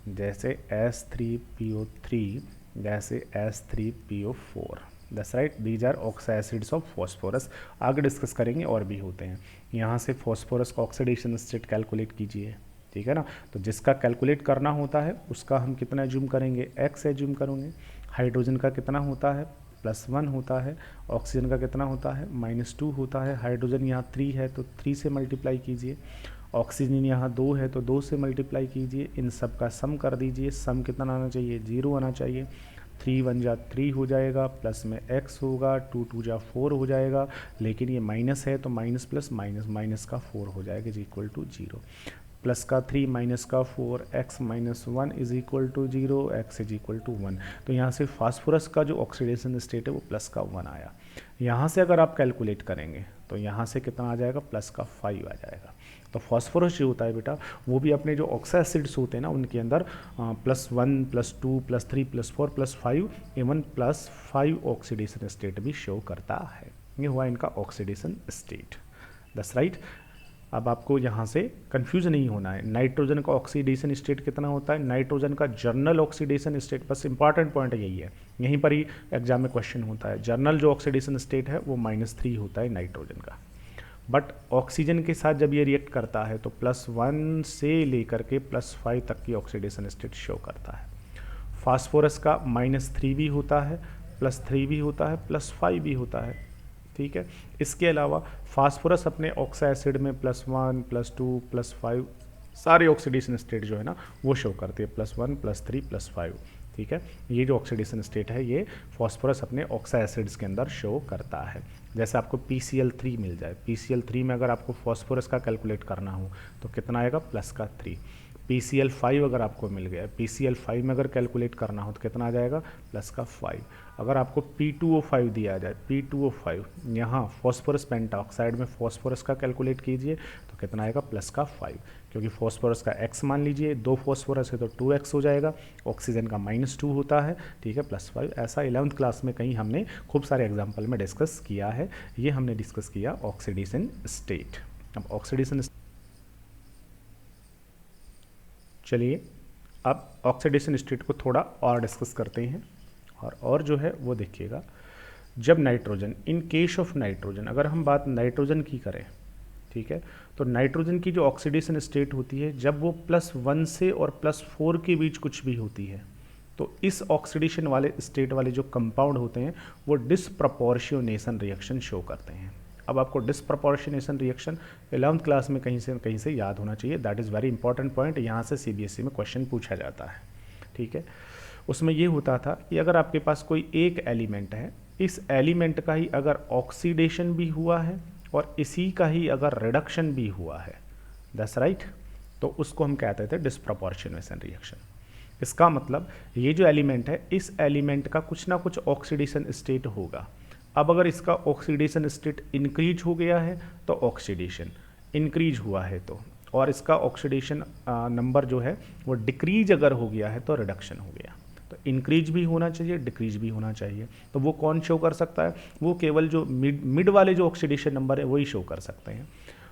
जैसे S3PO3, जैसे S3PO4, that's right, these are oxa acids of phosphorus. आगे डिस्कस करेंगे और भी होते हैं। यहाँ से फॉस्फोरस का ऑक्सीडेशन स्टेट कैलकुलेट कीजिए, ठीक है ना। तो जिसका कैलकुलेट करना होता है उसका हम कितना एज्यूम करेंगे, x एज्यूम करेंगे। हाइड्रोजन का कितना होता है, +1 होता है। ऑक्सीजन का कितना होता है, -2 होता है। हाइड्रोजन यहाँ 3 है तो 3 से मल्टीप्लाई कीजिए। ऑक्सीजन यहाँ 2 है तो 2 से मल्टीप्लाई कीजिए। इन सब का सम कर दीजिए। सम कितना आना चाहिए, 0 आना चाहिए। 3 1 जा 3 हो जाएगा, प्लस में x होगा, 2 2 जा 4 हो जाएगा, लेकिन ये माइनस है तो माइनस प्लस माइनस, माइनस का 4 हो जाएगा इज इक्वल टू 0। प्लस का 3 माइनस का 4, x minus 1 is equal to 0, x is equal to 1। तो यहाँ से फास्फोरस का जो ऑक्सीडेशन स्टेट है वो प्लस का 1 आया। यहाँ से अगर आप कैलकुलेट करेंगे तो यहाँ से कितना आ जाएगा, प्लस का 5 आ जाएगा। तो फास्फोरस जो होता है बेटा वो भी अपने जो ऑक्सा एसिड्स होते हैं ना उनके अंदर +1 +2 +3 +4 +5 इवन +5 ऑक्सीडेशन स्टेट भी शो करता है। ये हुआ इनका ऑक्सीडेशन स्टेट, दैट्स राइट। अब आपको यहाँ से कंफ्यूज नहीं होना है। नाइट्रोजन का ऑक्सीडेशन स्टेट कितना होता है, नाइट्रोजन का जर्नल ऑक्सीडेशन स्टेट, बस इंपॉर्टेंट पॉइंट यही है, यहीं पर ही एग्जाम में क्वेश्चन होता है। जर्नल जो ऑक्सीडेशन स्टेट है वो -3 होता है नाइट्रोजन का, बट ऑक्सीजन के साथ जब ये रिएक्ट करता है तो +1 से लेकर के +5 तक की ऑक्सीडेशन स्टेट शो करता है। फास्फोरस का -3 भी होता है, +3 भी होता है, +5 भी होता है, ठीक है। इसके अलावा फास्फोरस अपने ऑक्सा एसिड में +1 +2 +5 सारे ऑक्सीडेशन स्टेट जो है ना वो शो करती है, +1 +3 +5, ठीक है। ये जो ऑक्सीडेशन स्टेट है ये फास्फोरस अपने ऑक्सा एसिड्स के अंदर शो करता है। जैसे आपको PCl3 मिल जाए, PCl3 में अगर आपको फास्फोरस का कैलकुलेट करना हो तो कितना आएगा, +3। PCl5 अगर आपको मिल गया, PCl5 में अगर कैलकुलेट करना हो तो कितना आ जाएगा, +5। अगर आपको P2O5 दिया जाए, P2O5 यहाँ फॉस्फोरस पेंटाऑक्साइड में फॉस्फोरस का कैलकुलेट कीजिए तो कितना आएगा प्लस का 5, क्योंकि फॉस्फोरस का x मान लीजिए, 2 फॉस्फोरस है तो 2x हो जाएगा, ऑक्सीजन का -2 होता है, ठीक है, +5। ऐसा 11th क्लास में कहीं हमने खूब सारे एग्जाम्पल में डिस्कस किया है। ये हमने डिस्कस किया ऑक्सीडेशन स्टेट। अब ऑक्सीडेशन, चलिए अब ऑक्सीडेशन स्टेट को थोड़ा और डिस्कस करते हैं। और जो है वो देखिएगा, जब nitrogen, in case of nitrogen, अगर हम बात नाइट्रोजन की करें, ठीक है, तो नाइट्रोजन की जो ऑक्सीडेशन स्टेट होती है, जब वो +1 से और +4 के बीच कुछ भी होती है, तो इस ऑक्सीडेशन वाले स्टेट वाले जो कंपाउंड होते हैं वो डिसप्रपोर्शनेशन रिएक्शन शो करते हैं। अब आपको डिसप्रपोर्शनेशन रिएक्शन 11th क्लास में कहीं से याद होना चाहिए, that is very important point, यहाँ से CBSE में क्वेश्चन पूछा जाता है, ठीक है। उसमें ये होता था कि अगर आपके पास कोई एक एलिमेंट है, इस एलिमेंट का ही अगर ऑक्सीडेशन भी हुआ है और इसी का ही अगर रिडक्शन भी हुआ है, दैट्स राइट, तो उसको हम कहते थे डिसप्रपोर्शनेशन रिएक्शन। इसका मतलब ये जो एलिमेंट है, इस एलिमेंट का कुछ ना कुछ ऑक्सीडेशन स्टेट होगा। अब अगर इसका ऑक्सीडेशन स्टेट इंक्रीज हो गया है तो ऑक्सीडेशन इंक्रीज हुआ है तो, और इसका ऑक्सीडेशन नंबर जो है वो डिक्रीज अगर हो गया है तो रिडक्शन हो गया। तो इंक्रीज भी होना चाहिए, डिक्रीज भी होना चाहिए। तो वो कौन शो कर सकता है? वो केवल जो मिड वाले जो ऑक्सीडेशन नंबर है वही शो कर सकते हैं।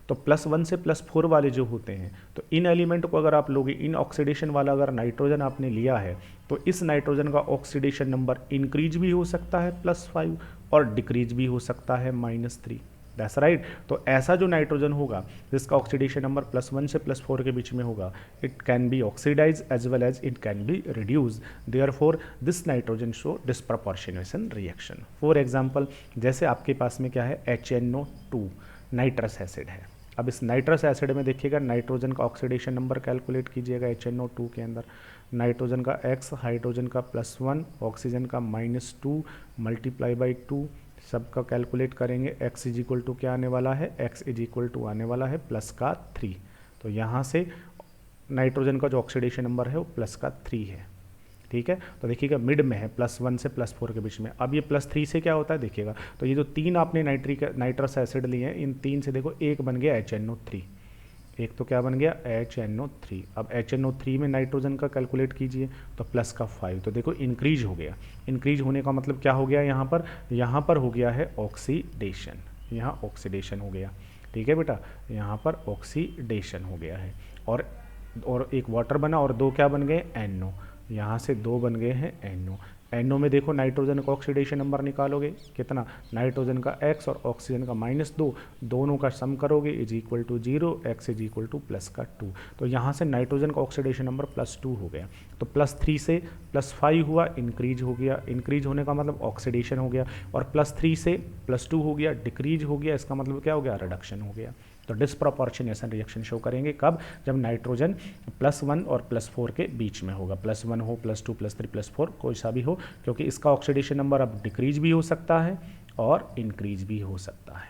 तो +1 से +4 वाले जो होते हैं, तो इन एलिमेंट को अगर आप लोगे, इन ऑक्सीडेशन वाला अगर नाइट्रोजन आपने लिया है, तो इस नाइट्रोजन का ऑक्सीडेशन नंबर इंक्रीज भी हो सकता है +5 और डिक्रीज भी हो सकता है -3, दैट्स राइट। तो ऐसा जो नाइट्रोजन होगा जिसका ऑक्सीडेशन नंबर +1 से +4 के बीच में होगा, it can be oxidise as well as it can be reduce, therefore this nitrogen show disproportionation reaction. For example, जैसे आपके पास में क्या है, HNO2 नाइट्रस एसिड है। अब इस नाइट्रस एसिड में देखिएगा, नाइट्रोजन का ऑक्सीडेशन नंबर कैलकुलेट कीजिएगा HNO2 के अंदर, नाइट्रोजन का x, हाइड्रोजन का +1, ऑक्सीजन का -2 मल्टीप्लाई बाई 2, सबका कैलकुलेट करेंगे। x इज इक्वल टू क्या आने वाला है, x इज इक्वल टू आने वाला है +3। तो यहाँ से नाइट्रोजन का जो ऑक्सीडेशन नंबर है वो +3 है, ठीक है। तो देखिएगा मिड में है, +1 से +4 के बीच में। अब ये +3 से क्या होता है देखिएगा, तो ये जो 3 आपने नाइट्रस एसिड लिए हैं, इन 3 से देखो एक बन गया HNO3, एक तो क्या बन गया HNO3। अब HNO3 में नाइट्रोजन का कैलकुलेट कीजिए तो +5, तो देखो इंक्रीज हो गया। इंक्रीज होने का मतलब क्या हो गया, यहाँ पर हो गया है ऑक्सीडेशन, यहाँ ऑक्सीडेशन हो गया, ठीक है बेटा, यहाँ पर ऑक्सीडेशन हो गया है। और एक वाटर बना और 2 क्या बन गए, NO, यहाँ से 2 बन गए हैं NO। NO में देखो नाइट्रोजन का ऑक्सीडेशन नंबर निकालोगे कितना, नाइट्रोजन का x और ऑक्सीजन का -2, दोनों का सम करोगे is equal to 0, x is equal to +2। तो यहाँ से नाइट्रोजन का ऑक्सीडेशन नंबर +2 हो गया। तो +3 से +5 हुआ, इंक्रीज हो गया, इंक्रीज होने का मतलब ऑक्सीडेशन हो गया, और +3 से +2 हो गया, डिक्रीज हो गया, इसका मतलब क्या हो गया, रिडक्शन हो गया। तो डिसप्रपोर्शनेशन रिएक्शन शो करेंगे कब, जब नाइट्रोजन +1 और +4 के बीच में होगा, +1 हो, +2, +3, +4 कोई सा भी हो, क्योंकि इसका ऑक्सीडेशन नंबर अब डिक्रीज भी हो सकता है और इंक्रीज भी हो सकता है,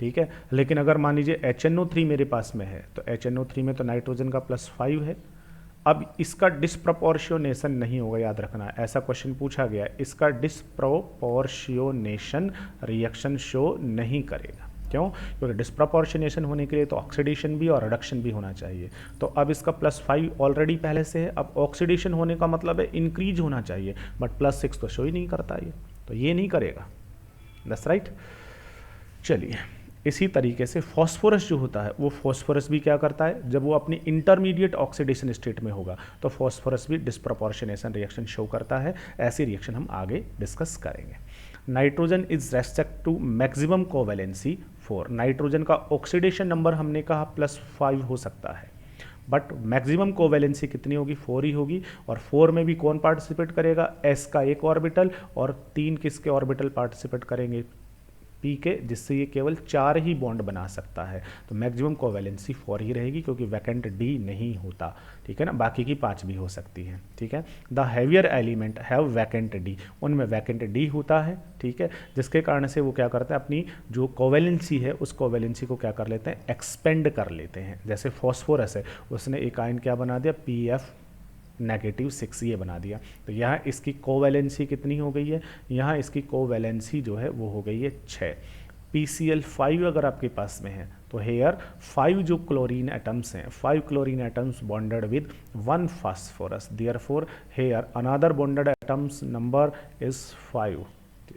ठीक है। लेकिन अगर मान लीजिए HNO3 मेरे पास में है, तो HNO3 में तो नाइट्रोजन का +5 है, अब इसका डिसप्रपोर्शनेशन नहीं होगा, याद रखना, ऐसा क्वेश्चन पूछा गया, इसका डिसप्रपोर्शनेशन रिएक्शन शो नहीं करेगा। क्यों? क्योंकि डिसप्रपोर्शनेशन होने के लिए तो ऑक्सीडेशन भी और रिडक्शन भी होना चाहिए। तो अब इसका +5 ऑलरेडी पहले से है, अब ऑक्सीडेशन होने का मतलब है इंक्रीज होना चाहिए, बट +6 तो शो ही नहीं करता ये, तो ये नहीं करेगा, दैट्स राइट। चलिए, इसी तरीके से फॉस्फोरस जो होता है, वो फॉस्फोरस भी क्या करता है, जब वो अपनी इंटरमीडिएट ऑक्सीडेशन स्टेट में होगा तो फॉस्फोरस भी डिसप्रपोर्शनेशन रिएक्शन शो करता है। ऐसी रिएक्शन हम आगे डिस्कस करेंगे। Nitrogen is respect to maximum covalency 4, nitrogen का ऑक्सीडेशन नंबर हमने कहा +5 हो सकता है, बट मैक्सिमम कोवैलेंसी कितनी होगी, 4 ही होगी। और 4 में भी कौन पार्टिसिपेट करेगा, s का एक ऑर्बिटल, और 3 किसके ऑर्बिटल पार्टिसिपेट करेंगे, p के, जिससे ये केवल 4 ही बॉन्ड बना सकता है। तो मैक्सिमम कोवैलेंसी 4 ही रहेगी, क्योंकि वैकेंट d नहीं होता, ठीक है ना, बाकी की 5 भी हो सकती हैं, ठीक है। The heavier element have vacant d, उनमें वैकेंट d होता है, ठीक है, जिसके कारण से वो क्या करते हैं, अपनी जो कोवैलेंसी है उस कोवैलेंसी को क्या कर लेते हैं, एक्सपेंड कर लेते हैं। जैसे फॉस्फोरस है, उसने एक आयन क्या बना दिया, PF-6 ये बना दिया। तो यहाँ इसकी कोवैलेंसी कितनी हो गई है, यहाँ इसकी कोवैलेंसी जो है वो हो गई है 6, PCl5 अगर आपके पास में है तो हेयर 5 जो क्लोरीन एटम्स हैं, 5 chlorine atoms bonded with 1 phosphorus, therefore here another bonded atoms number is 5.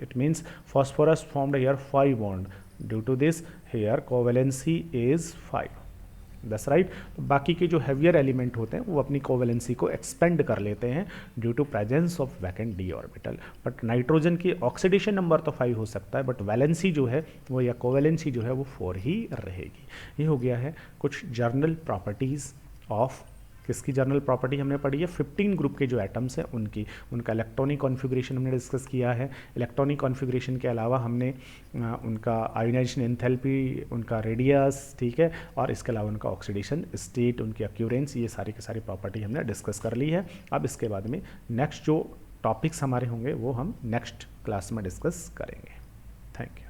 It means phosphorus formed here 5 bond. Due to this here covalency is 5. That's right. तो बाकी के जो heavier element होते हैं वो अपनी covalency को expand कर लेते हैं due to presence of vacant d orbital. But nitrogen की ऑक्सीडेशन नंबर तो 5 हो सकता है, बट वैलेंसी जो है वो या कोवेलेंसी जो है वो 4 ही रहेगी. ये हो गया है कुछ जर्नल प्रॉपर्टीज़ ऑफ, किसकी जर्नल प्रॉपर्टी हमने पढ़ी है, 15 ग्रुप के जो एटम्स हैं उनकी, उनका इलेक्ट्रॉनिक कॉन्फ़िगरेशन हमने डिस्कस किया है. इलेक्ट्रॉनिक कॉन्फ़िगरेशन के अलावा हमने उनका आयोनाइजेशन एंथैल्पी, उनका रेडियस, ठीक है, और इसके अलावा उनका ऑक्सीडेशन स्टेट, उनकी अक्यूरेंस, ये सारी की सारी प्रॉपर्टी हमने डिस्कस कर ली है. अब इसके बाद में नेक्स्ट जो टॉपिक्स हमारे होंगे वो हम नेक्स्ट क्लास में डिस्कस करेंगे. Thank you.